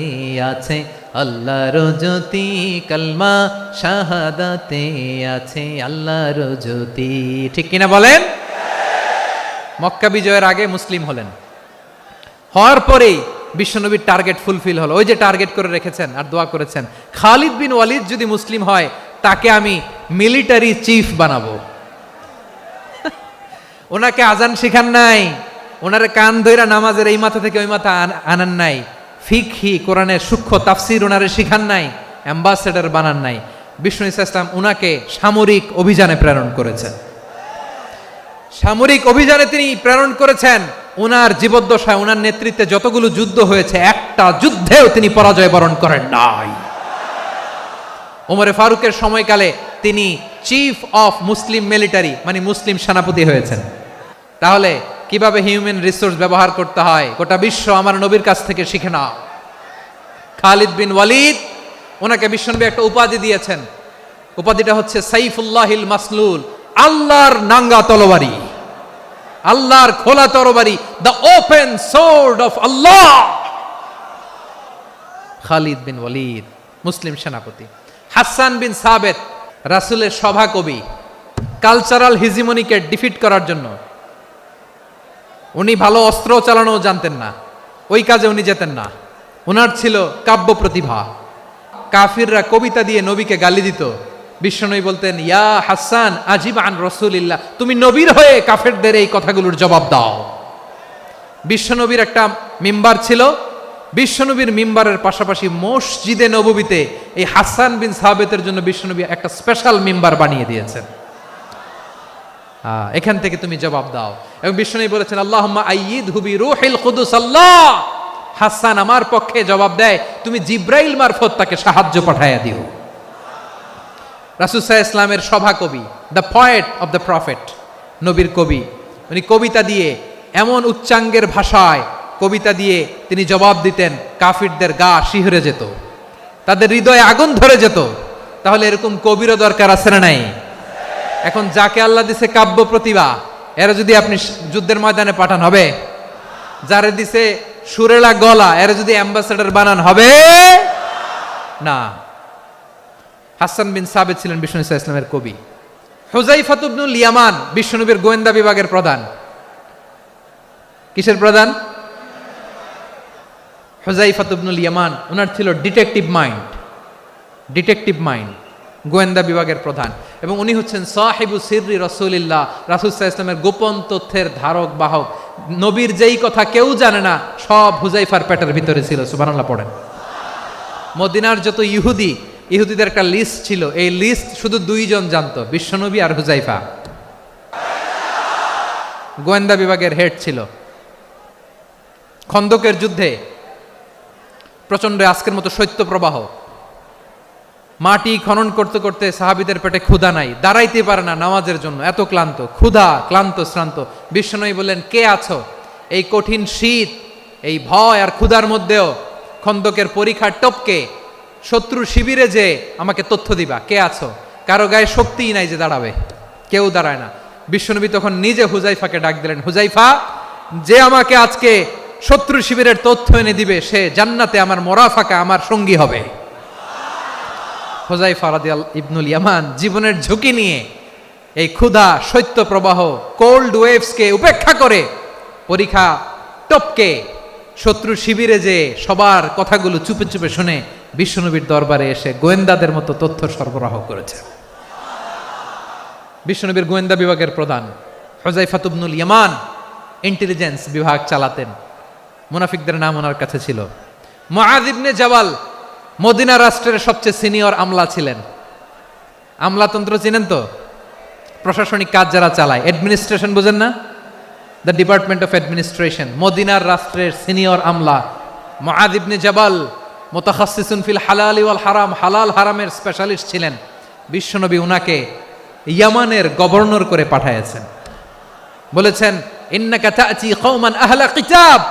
আছে আল্লাহর জ্যোতি, কলমা শাহাদাতে আছে আল্লাহর জ্যোতি। ঠিক কিনা বলেন? মক্কা বিজয়ের আগে মুসলিম হলেন, হওয়ার পরেই বিশ্বনবীর টার্গেট ফুলফিল হলো। ওই যে টার্গেট করে রেখেছেন আর দোয়া করেছেন, খালিদ বিন ওয়ালিদ যদি মুসলিম হয় তাকে আমি মিলিটারি চিফ বানাবো। ওনাকে আজান শিখান নাই, ওনারে কান ধইরা নামাজের এই মাথা থেকে ওই মাথা আনান নাই, ফিকহি কোরআনের সূক্ষ্ম তাফসীর ওনারে শিখান নাই, অ্যাম্বাসেডর বানান নাই। বিষ্ণু ইসলাম উনাকে সামরিক অভিযানে প্রেরণ করেছেন। সামরিক অভিযানে তিনি প্রেরণ করেছেন। উনার জীবদ্দশায় উনার নেতৃত্বে যতগুলো যুদ্ধ হয়েছে, একটা যুদ্ধেও তিনি পরাজয় বরণ করেন নাই। ওমরে ফারুকের সময়কালে তিনি চিফ অফ মুসলিম মিলিটারি, মানে মুসলিম সেনাপতি হয়েছেন। তাহলে কিভাবে হিউম্যান রিসোর্স ব্যবহার করতে হয় গোটা বিশ্ব আমার নবীর কাছ থেকে শিখে নাও। খালিদ বিন ওয়ালিদ, ওনাকে বিশ্বনবী একটা উপাধি দিয়েছেন, উপাধিটা হচ্ছে সাইফুল্লাহিল মাসলুল, আল্লাহর নাঙ্গা তরবারি, আল্লাহর খোলা তরবারি, দ্য ওপেন সোর্ড অফ আল্লাহ। খালিদ বিন ওয়ালিদ মুসলিম সেনাপতি। হাসান বিন সাবেত রাসূলের সভা কবি, কালচারাল হিজিমনিকে ডিফিট করার জন্য। উনি ভালো অস্ত্র চালানো জানতেন না, ওই কাজে উনি যেতেন না। ওনার ছিল কাব্য প্রতিভা। কাফিররা কবিতা দিয়ে নবীকে গালি দিত, বিশ্বনবী বলতেন, ইয়া হাসান আজিব আন রাসূলিল্লাহ, তুমি নবীর হয়ে কাফেরদের এই কথাগুলোর জবাব দাও। বিশ্বনবীর একটা মিম্বার ছিল, বিশ্বনবীর মিম্বারের পাশাপাশি মসজিদে নববীতে এই হাসান বিন সাবেতের জন্য বিশ্বনবী একটা স্পেশাল মিম্বার বানিয়ে দিয়েছেন। এখান থেকে তুমি জবাব দাও। এবং বিশ্বনবী বলেছেন, আল্লাহুম্মা আইয়িদহু বিরূহিল কুদুস। আল্লাহ, হাসান আমার পক্ষে জবাব দেয়, তুমি জিব্রাইল মারফত তাকে সাহায্য পাঠাইয়া দিও। রাসূল সাল্লাল্লাহু আলাইহি ওয়াসাল্লামের সভা কবি, the poet of the prophet, নবীর কবি। উনি কবিতা দিয়ে এমন উচ্চাঙ্গের ভাষায় কবিতা দিয়ে তিনি জবাব দিতেন, কাফিরদের গা শিহরে যেত, তাদের হৃদয়ে আগুন ধরে যেত। তাহলে এরকম কবিরও দরকার আছে না নাই? এখন যাকে আল্লাহ দিছে কাব্য প্রতিভা, এরা যদি আপনি যুদ্ধের ময়দানে পাঠান হবে? যারে দিছে সুরেলা গলা, এরা যদি অ্যাম্বাসেডর বানান হবে না। হাসান বিন সাবেত ছিলেন বিশ্বনবী সাল্লাল্লাহু আলাইহি ওয়াসাল্লামের কবি। হুযায়ফা ইবনুল ইয়ামান বিশ্বনবীর গোয়েন্দা বিভাগের প্রধান। কিসের প্রধান? হুযায়ফা ইবনুল ইয়ামান। ওনার ছিল ডিটেকটিভ মাইন্ড, ডিটেকটিভ মাইন্ড, গোয়েন্দা বিভাগের প্রধান। এবং উনি হচ্ছেন সাহিবু সিররি রাসূলিল্লাহ, রাসূল সাল্লাল্লাহু আলাইহি ওয়াসাল্লামের গোপন তথ্যের ধারক বাহক। নবীর যেই কথা কেউ জানে না, সব হুযায়ফার পেটের ভিতরে ছিল। সুবহানাল্লাহ পড়েন। মদিনার যত ইহুদিদের একটা লিস্ট ছিল, এই লিস্ট শুধু দুইজন জানতো, বিশ্বনবী আর হুযায়ফা। গোয়েন্দা বিভাগের হেড ছিল। খন্দকের যুদ্ধে প্রচন্ড আজকের মতো শৈত্য প্রবাহ, মাটি খনন করতে করতে সাহাবীদের পেটে ক্ষুধা নাই, দাঁড়াইতে পারে না নামাজের জন্য, এত ক্লান্ত, ক্ষুধা, ক্লান্ত, শ্রান্ত। বিশ্বনবী বললেন, কে আছো? এই কঠিন শীত, এই ভয় আর ক্ষুধার মধ্যেও খন্দকের পরীক্ষার টপকে শত্রুর শিবিরে যে আমাকে তথ্য দিবা, কে আছো? কারো গায়ে শক্তিই নাই যে দাঁড়াবে, কেউ দাঁড়ায় না। বিশ্বনবী তখন নিজে হুযায়ফাকে ডাক দিলেন, হুযায়ফা, যে আমাকে আজকে শত্রু শিবিরের তথ্য এনে দিবে, সে জান্নাতে আমার মোরাফাকা, আমার সঙ্গী হবে। হুযায়ফা রাদিয়াল্লাহু ইবনুল ইয়ামান জীবনের ঝুঁকি নিয়ে এই ক্ষুধা, শৈত্য প্রবাহ, কোল্ড ওয়েভসকে উপেক্ষা করে পরীক্ষা টপকে শত্রু শিবিরে যে সবার কথাগুলো চুপে চুপে শুনে বিশ্বনবীর দরবারে এসে গোয়েন্দাদের মতো তথ্য সরবরাহ করেছে। বিশ্বনবীর গোয়েন্দা বিভাগের প্রধান হুযায়ফা ইবনুল ইয়ামান ইন্টেলিজেন্স বিভাগ চালাতেন। মুনাফিকদের নাম ওনার কাছে ছিল। মুআয ইবনে জাবাল মদিনা রাষ্ট্রের সবচেয়ে সিনিয়র আমলা ছিলেন। আমলাতন্ত্র চিনেন তো? প্রশাসনিক কাজ যারা চালায়, অ্যাডমিনিস্ট্রেশন বুঝেন না? The department of administration. মদিনার রাষ্ট্রের সিনিয়র আমলা মুআয ইবনে জাবাল মুতাখাসসিসুন ফিল হালাল ওয়াল হারাম, হালাল হারামের স্পেশালিস্ট ছিলেন। বিশ্বনবী উনাকে ইয়ামানের গভর্নর করে পাঠাইছেন। বলেছেন, ইন্নাকা তা'তি কওমান আহলা কিতাব,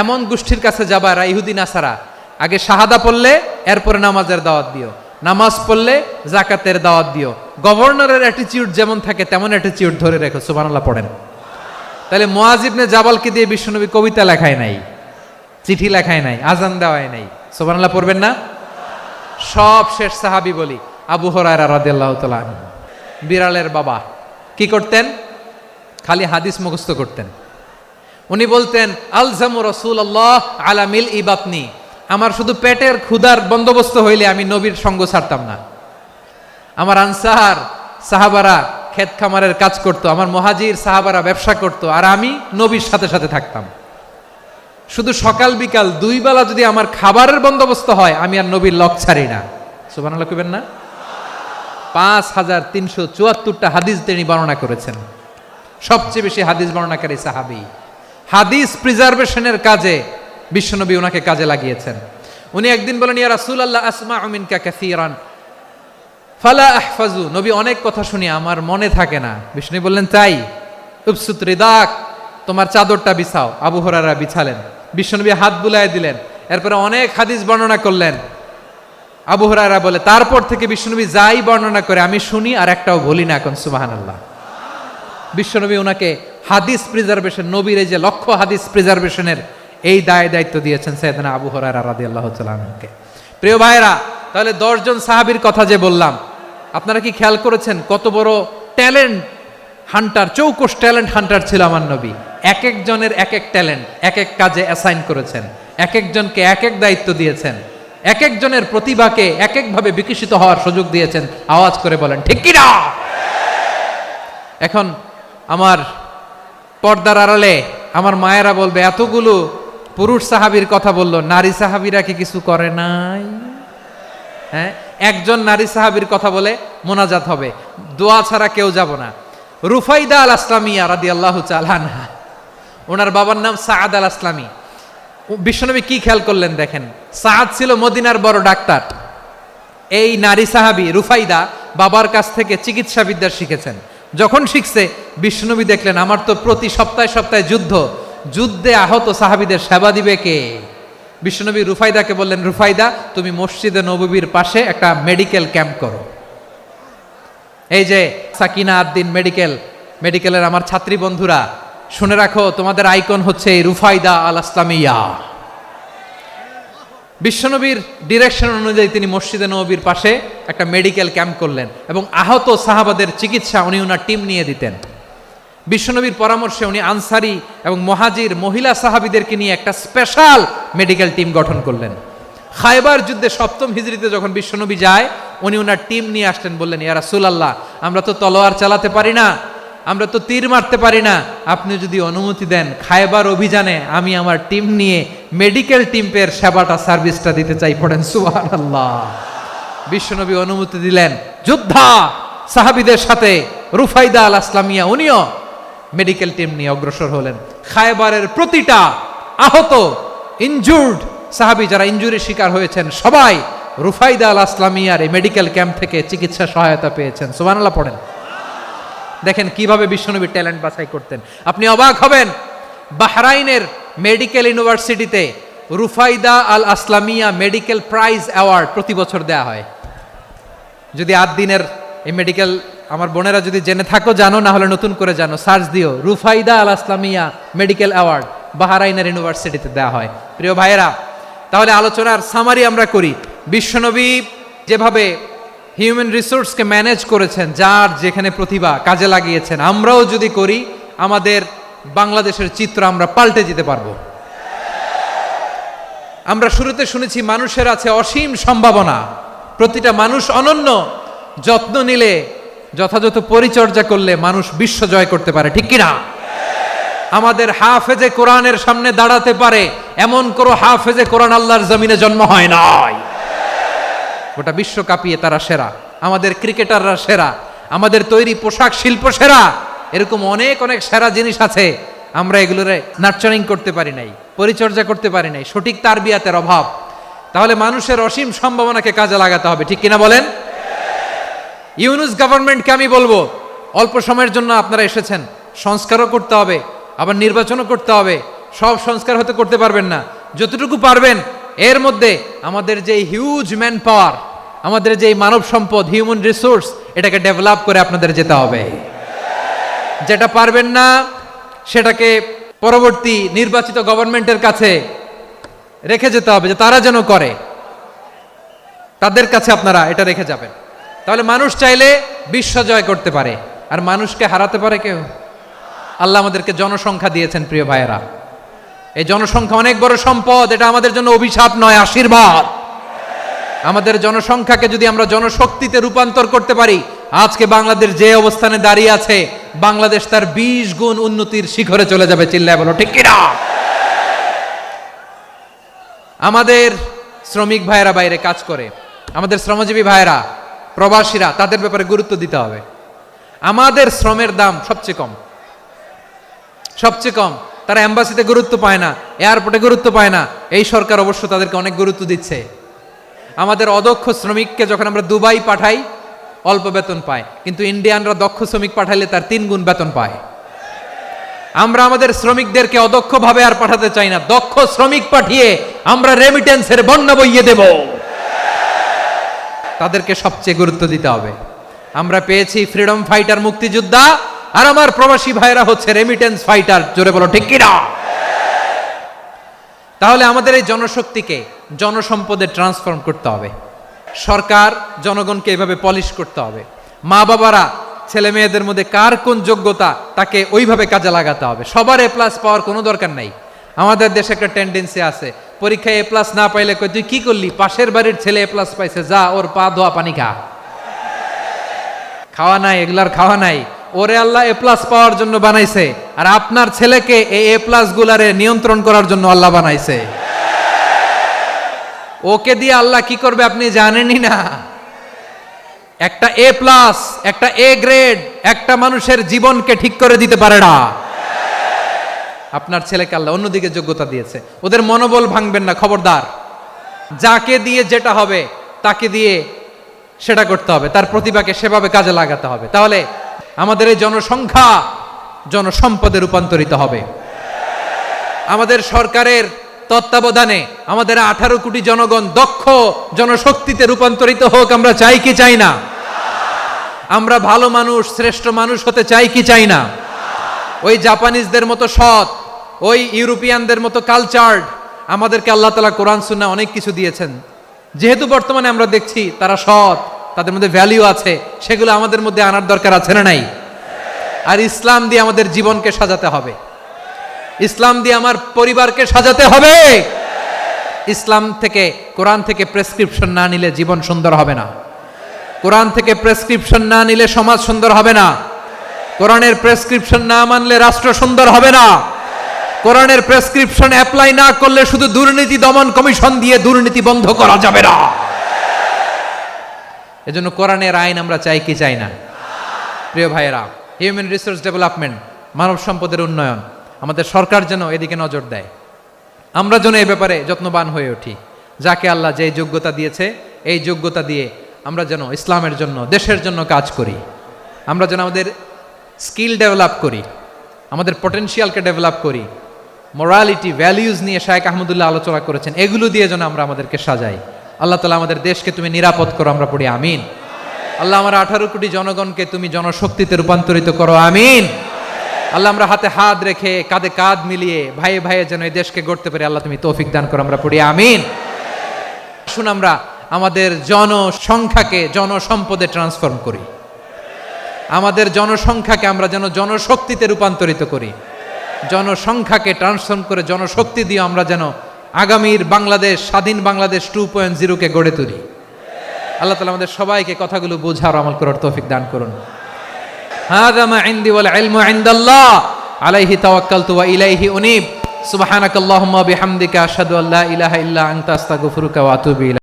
এমন গোষ্ঠীর কাছে যাবা এরা ইহুদি নাসারা, আগে শাহাদা পড়লে এরপরে নামাজের দাওয়াত দিও, নামাজ পড়লে যাকাতের দাওয়াত দিও। গভর্নরের অ্যাটিটিউড যেমন থাকে তেমন অ্যাটিটিউড ধরে রেখো। সুবহানাল্লাহ পড়েন। তাহলে মুআয ইবনে জাবালকে দিয়ে বিশ্বনবী কবিতা লেখায় নাই, চিঠি লেখায় নাই, আজান দেওয়ায় নাই। সুবহানাল্লাহ পড়বেন না? সব শেষ সাহাবী বলি আবু হুরায়রা রাদিয়াল্লাহু তাআলা আনহু, বিড়ালের বাবা, কি করতেন? খালি হাদিস মুখস্থ করতেন। উনি বলতেন, আলজামু রাসূলুল্লাহ আলা মিল ইবাতনি, আমার শুধু পেটের ক্ষুধার বন্দোবস্ত হইলে আমি নবীর সঙ্গ ছাড়তাম না। আমার আনসার সাহাবারা ক্ষেত খামারের কাজ করত, আমার মুহাজির সাহাবারা ব্যবসা করত, আর আমি নবীর সাথে সাথে থাকতাম। শুধু সকাল বিকাল দুই বেলা যদি আমার খাবারের বন্দোবস্ত হয়, আমি আর নবীর লক ছাড়ি না। সুবহানাল্লাহ কইবেন না? 5374টা হাদিস তিনি বর্ণনা করেছেন। সবচেয়ে বেশি হাদিস বর্ণনাকারী সাহাবী। হাদিস প্রিজার্ভেশনের কাজে বিশ্বনবী ওনাকে কাজে লাগিয়েছেন। উনি একদিন বলেন, ইয়া রাসূলুল্লাহ আসমাউ মিনকা কাসীরান ফালা আহফাজু, নবী অনেক কথা শুনি আমার মনে থাকে না। বিষ্ণু বললেন, তাই? উবসুত রিদাক, তোমার চাদরটা বিছাও। আবু হুরায়রা বিছালেন, বিশ্বনবী হাত বুলায় দিলেন, এরপরে অনেক হাদিস বর্ণনা করলেন। আবু হুরায়রা বলে তারপর থেকে বিশ্বনবী যাই বর্ণনা করে আমি শুনি আর একটাও বলি না এখন, সুবহানাল্লাহ। বিশ্বনবী ওনাকে হাদিস প্রিজার্ভেশন, নবীর এই যে লক্ষ্য হাদিস প্রিজার্ভেশনের এই দায়িত্ব দিয়েছেন সাইয়েদনা আবু হুরায়রা রাদিয়াল্লাহু তাআলা আনহুকে। প্রিয় ভাইরা, তাহলে 10 জন সাহাবীর কথা যে বললাম, আপনারা কি খেয়াল করেছেন কত বড় ট্যালেন্ট হান্টার, চৌকস ট্যালেন্ট হান্টার ছিল আমার নবী। এক একজনের এক এক ট্যালেন্ট, এক এক কাজে অ্যাসাইন করেছেন, এক একজনকে এক এক দায়িত্ব দিয়েছেন, এক একজনের প্রতিভাকে এক একভাবে বিকশিত হওয়ার সুযোগ দিয়েছেন। আওয়াজ করে বলেন ঠিক কি না? এখন আমার পর্দার আড়ালে আমার মায়েরা বলবে, এতগুলো পুরুষ সাহাবীর কথা বললো, নারী সাহাবীরা কি কিছু করে নাই? হ্যাঁ, একজন নারী সাহাবীর কথা বলে মোনাজাত হবে, দোয়া ছাড়া কেউ যাব না। রুফাইদা আল আসলামিয়া রাদিয়াল্লাহু তাআলা আনহা, ওনার বাবার নাম সাআদ আল আসলামি। বিশ্বনবী কি খেয়াল করলেন দেখেন, সাআদ ছিল মদিনার বড় ডাক্তার। এই নারী সাহাবী রুফাইদা বাবার কাছ থেকে চিকিৎসা বিদ্যা শিখেছেন। যখন শিখছে, বিশ্বনবী দেখলেন আমার তো প্রতি সপ্তাহে সপ্তাহে যুদ্ধে আহত সাহাবীদের সেবা দিবে কে? বিশ্বনবী রুফাইদাকে বললেন, রুফাইদা তুমি মসজিদে নববীর পাশে একটা মেডিকেল ক্যাম্প করো। এই যে সাকিনা আদ্দিন মেডিকেলের আমার ছাত্রী বন্ধুরা, শুনে রাখো, তোমাদের আইকন হচ্ছে এই রুফাইদা আল আসলামিয়া। বিশ্বনবীর ডিরেকশন অনুযায়ী তিনি মসজিদে নববীর পাশে একটা মেডিকেল ক্যাম্প করলেন এবং আহত সাহাবাদের চিকিৎসা উনি ওনার টিম নিয়ে দিতেন। বিশ্বনবীর পরামর্শে উনি আনসারি এবং মুহাজির মহিলা সাহাবীদেরকে নিয়ে একটা স্পেশাল মেডিকেল টিম গঠন করলেন। খায়বার যুদ্ধে 7ম হিজরিতে যখন বিশ্বনবী যায়, উনি ওনার টিম নিয়ে আসলেন, বললেন, ইয়া রাসূলুল্লাহ, আমরা তো তলোয়ার চালাতে পারি না, আমরা তো তীর মারতে পারি না, আপনি যদি অনুমতি দেন খায়বার অভিযানে আমি আমার টিম নিয়ে মেডিকেল টিমের সেবাটা সার্ভিসটা দিতে চাই। পড়েন সুবহানাল্লাহ। বিশ্বনবী অনুমতি দিলেন, যোদ্ধা সাহাবীদের সাথে রুফাইদা আল আসলামিয়া উনিও মেডিকেল টিম নিয়ে অগ্রসর হলেন। খায়বারের প্রতিটা আহত ইনজুর্ড সাহাবী যারা ইনজুরির শিকার হয়েছেন সবাই রুফাইদা আল আসলামিয়ার এই মেডিকেল ক্যাম্প থেকে চিকিৎসা সহায়তা পেয়েছেন। সুবহানাল্লাহ পড়েন। দেখেন কিভাবে বিশ্বনবী ট্যালেন্ট বাছাই করতেন। আপনি অবাক হবেন, বাহরাইনের মেডিকেল ইউনিভার্সিটিতে রুফাইদা আল আসলামিয়া মেডিকেল প্রাইজ অ্যাওয়ার্ড প্রতি বছর দেয়া হয়। যদি 8 দিনের এই মেডিকেল, আমার বোনেরা যদি জেনে থাকো জানো, না হলে নতুন করে জানো, সার্চ দিও, রুফাইদা আল আসলামিয়া মেডিকেল অ্যাওয়ার্ড বাহরাইনের ইউনিভার্সিটিতে দেয়া হয়। প্রিয় ভাইয়েরা, তাহলে আলোচনার সামারি আমরা করি। বিশ্বনবী যেভাবে হিউম্যান রিসোর্সকে ম্যানেজ করেছেন, যার যেখানে প্রতিভা কাজে লাগিয়েছেন, আমরাও যদি করি আমাদের বাংলাদেশের চিত্র আমরা পাল্টে যেতে পারবো। আমরা শুরুতে শুনেছি মানুষের আছে অসীম সম্ভাবনা, প্রতিটা মানুষ অনন্য, যত্ন নিলে, যথাযথ পরিচর্যা করলে মানুষ বিশ্ব জয় করতে পারে, ঠিক কিনা? আমাদের হাফেজে কোরআনের সামনে দাঁড়াতে পারে এমন কোনো হাফেজে কোরআন আল্লাহর জমিনে জন্ম হয় নাই। গোটা বিশ্ব কাঁপিয়ে তারা সেরা, আমাদের ক্রিকেটাররা সেরা, আমাদের তৈরি পোশাক শিল্প সেরা, এরকম অনেক অনেক সেরা জিনিস আছে, আমরা এগুলোরে নার্চারিং করতে পারি নাই, পরিচর্যা করতে পারি নাই, সঠিক তারবিয়াতের অভাব। তাহলে মানুষের অসীম সম্ভাবনাকে কাজে লাগাতে হবে, ঠিক কিনা বলেন? ইউনুস গভর্নমেন্টকে আমি বলবো, অল্প সময়ের জন্য আপনারা এসেছেন, সংস্কারও করতে হবে, আবার নির্বাচনও করতে হবে। সব সংস্কার হতে করতে পারবেন না, যতটুকু পারবেন এর মধ্যে আমাদের যে হিউজ ম্যান পাওয়ার, আমাদের যে মানব সম্পদ, হিউম্যান রিসোর্স, এটাকে ডেভেলপ করে আপনাদের যেতে হবে। যেটা পারবেন না সেটাকে পরবর্তী নির্বাচিত গভর্নমেন্টের কাছে রেখে যেতে হবে, যে তারা যেন করে, তাদের কাছে আপনারা এটা রেখে যাবেন। তাহলে মানুষ চাইলে বিশ্ব জয় করতে পারে, আর মানুষকে হারাতে পারে কেউ? আল্লাহ আমাদেরকে জনসংখ্যা দিয়েছেন প্রিয় ভাইয়েরা, এই জনসংখ্যা অনেক বড় সম্পদ, এটা আমাদের জন্য অভিশাপ নয়, আশীর্বাদ। আমাদের জনসংখ্যাকে যদি আমরা জনশক্তিতে রূপান্তর করতে পারি, আজকে বাংলাদেশ যে অবস্থানে দাঁড়িয়ে আছে, বাংলাদেশ তার 20 গুণ উন্নতির শিখরে চলে যাবে। চিল্লায় বলো ঠিক কিনা? আমাদের শ্রমিক ভাইয়েরা বাইরে কাজ করে, আমাদের শ্রমজীবী ভাইয়েরা, প্রবাসীরা, তাদের ব্যাপারে গুরুত্ব দিতে হবে। আমাদের শ্রমের দাম সবচেয়ে কম, সবচেয়ে কম। তারা এম্বাসিতে গুরুত্ব পায় না, এয়ারপোর্টে গুরুত্ব পায় না, এই সরকার অবশ্য তাদেরকে অনেক গুরুত্ব দিচ্ছে। আমাদের অদক্ষ শ্রমিককে যখন আমরা দুবাই পাঠাই অল্প বেতন পায়, কিন্তু ইন্ডিয়ানরা দক্ষ শ্রমিক পাঠাইলে তার 3 গুণ বেতন পায়। আমরা আমাদের শ্রমিকদেরকে অদক্ষভাবে আর পাঠাতে চাই না, দক্ষ শ্রমিক পাঠিয়ে আমরা রেমিটেন্সের বন্যা বইয়ে দেব। তাদেরকে সবচেয়ে গুরুত্ব দিতে হবে। আমরা পেয়েছি ফ্রিডম ফাইটার, মুক্তিযোদ্ধা, আর আমার প্রবাসী ভাইরা হচ্ছে রেমিটেন্স ফাইটার। জোরে বলো ঠিক কিনা? তাহলে আমাদের এই জনশক্তিকে জনসম্পদে ট্রান্সফর্ম করতে হবে। সরকার জনগণকে এভাবে পলিশ করতে হবে। মা বাবারা ছেলে মেয়েদের মধ্যে কার কোন যোগ্যতা তাকে ওইভাবে কাজে লাগাতে হবে। সবার এ প্লাস পাওয়ার কোনো দরকার নাই। আমাদের দেশে একটা টেন্ডেন্সি আছে, পরীক্ষায় এ প্লাস না পাইলে কই তুই কি করলি, পাশের বাড়ির ছেলে এ প্লাস পাইছে, যা ওর পা ধোয়া পানি খা। খাওয়া নাই, এগুলার খাওয়া নাই। ওরে আল্লাহ এ প্লাস পাওয়ার জন্য বানাইছে, আর আপনার ছেলেকে এই এ প্লাস গুলারে নিয়ন্ত্রণ করার জন্য আল্লাহ বানাইছে। ওকে দিয়ে আল্লাহ কি করবে আপনি জানেনই না। একটা এ প্লাস, একটা এ গ্রেড একটা মানুষের জীবনকে ঠিক করে দিতে পারে না। আপনার ছেলেকে আল্লাহ অন্যদিকে যোগ্যতা দিয়েছে, ওদের মনোবল ভাঙবেন না, খবরদার। যাকে দিয়ে যেটা হবে তাকে দিয়ে সেটা করতে হবে, তার প্রতিভাকে সেভাবে কাজে লাগাতে হবে। তাহলে আমাদের এই জনসংখ্যা জনসম্পদে রূপান্তরিত হবে। আমাদের সরকারের তত্ত্বাবধানে আমাদের 18 কোটি জনগণ দক্ষ জনশক্তিতে রূপান্তরিত হোক, আমরা চাই কি চাই না? আমরা ভালো মানুষ, শ্রেষ্ঠ মানুষ হতে চাই কি চাই না? ওই জাপানিজদের মতো সৎ, ওই ইউরোপিয়ানদের মতো কালচার্ড। আমাদেরকে আল্লাহ তাআলা কোরআন সুন্নাহ অনেক কিছু দিয়েছেন, যেহেতু বর্তমানে আমরা দেখছি তারা সৎ, তাদের মধ্যে ভ্যালিউ আছে, সেগুলো আমাদের মধ্যে আনার দরকার আছে না নাই? আর ইসলাম দিয়ে আমাদের জীবনকে সাজাতে হবে, ইসলাম দিয়ে আমার পরিবারকে সাজাতে হবে। ইসলাম থেকে, কোরআন থেকে প্রেসক্রিপশন না নিলে জীবন সুন্দর হবে না। কোরআন থেকে প্রেসক্রিপশন না নিলে সমাজ সুন্দর হবে না। কোরআনের প্রেসক্রিপশন না মানলে রাষ্ট্র সুন্দর হবে না। কোরআনের প্রেসক্রিপশন অ্যাপ্লাই না করলে শুধু দুর্নীতি দমন কমিশন দিয়ে দুর্নীতি বন্ধ করা যাবে না। এজন্য কোরআনের আইন আমরা চাই কি চাই না? প্রিয় ভাইয়েরা, হিউম্যান রিসোর্স ডেভেলপমেন্ট, মানব সম্পদের উন্নয়ন, আমাদের সরকার যেন এদিকে নজর দেয়। আমরা যেন এই ব্যাপারে যত্নবান হয়ে উঠি। যাকে আল্লাহ যে যোগ্যতা দিয়েছে, এই যোগ্যতা দিয়ে আমরা যেন ইসলামের জন্য, দেশের জন্য কাজ করি। আমরা যেন আমাদের স্কিল ডেভেলপ করি, আমাদের পটেনশিয়ালকে ডেভেলপ করি। মোরালিটি, ভ্যালিউজ নিয়ে শায়েখ আহমদুল্লাহ আলোচনা করেছেন, এগুলো দিয়ে যেন আমরা আমাদেরকে সাজাই। আল্লাহ তাআলা আমাদের দেশকে তুমি নিরাপদ করো, আমরা পড়ি আমিন। আল্লাহ আমার 18 কোটি জনগণকে তুমি জনশক্তিতে রূপান্তরিত করো, আমিন। আল্লাহ আমরা হাতে হাত রেখে, কাঁধে কাঁধ মিলিয়ে, ভাইয়ে ভাইয়ে যেন এই দেশকে গড়তে পারি, আল্লাহ তুমি তৌফিক দান করো, আমরা পড়ি আমিন। আসুন আমরা আমাদের জনসংখ্যাকে জনসম্পদে ট্রান্সফর্ম করি। আমাদের জনসংখ্যাকে আমরা যেন জনশক্তিতে রূপান্তরিত করি। জনসংখ্যাকে ট্রান্সফর্ম করে জনশক্তি দিয়ে আমরা যেন আগামীর বাংলাদেশ, স্বাধীন বাংলাদেশ 2.0 কে গড়ে তুলি। আল্লাহ তাআলা আমাদের সবাইকে কথাগুলো বোঝার, আমল করার তৌফিক দান করুন। হাযা মা ইনদি ওয়াল ইলমু ইনদাল্লাহ আলাইহি তাওয়াক্কালতু ওয়া ইলাইহি উনীব। সুবহানাকাল্লাহুম্মা বিহামদিকা আশহাদু আল্লা ইলাহা ইল্লা আনতা আস্তাগফিরুকা ওয়া আতুবু ইলাইক।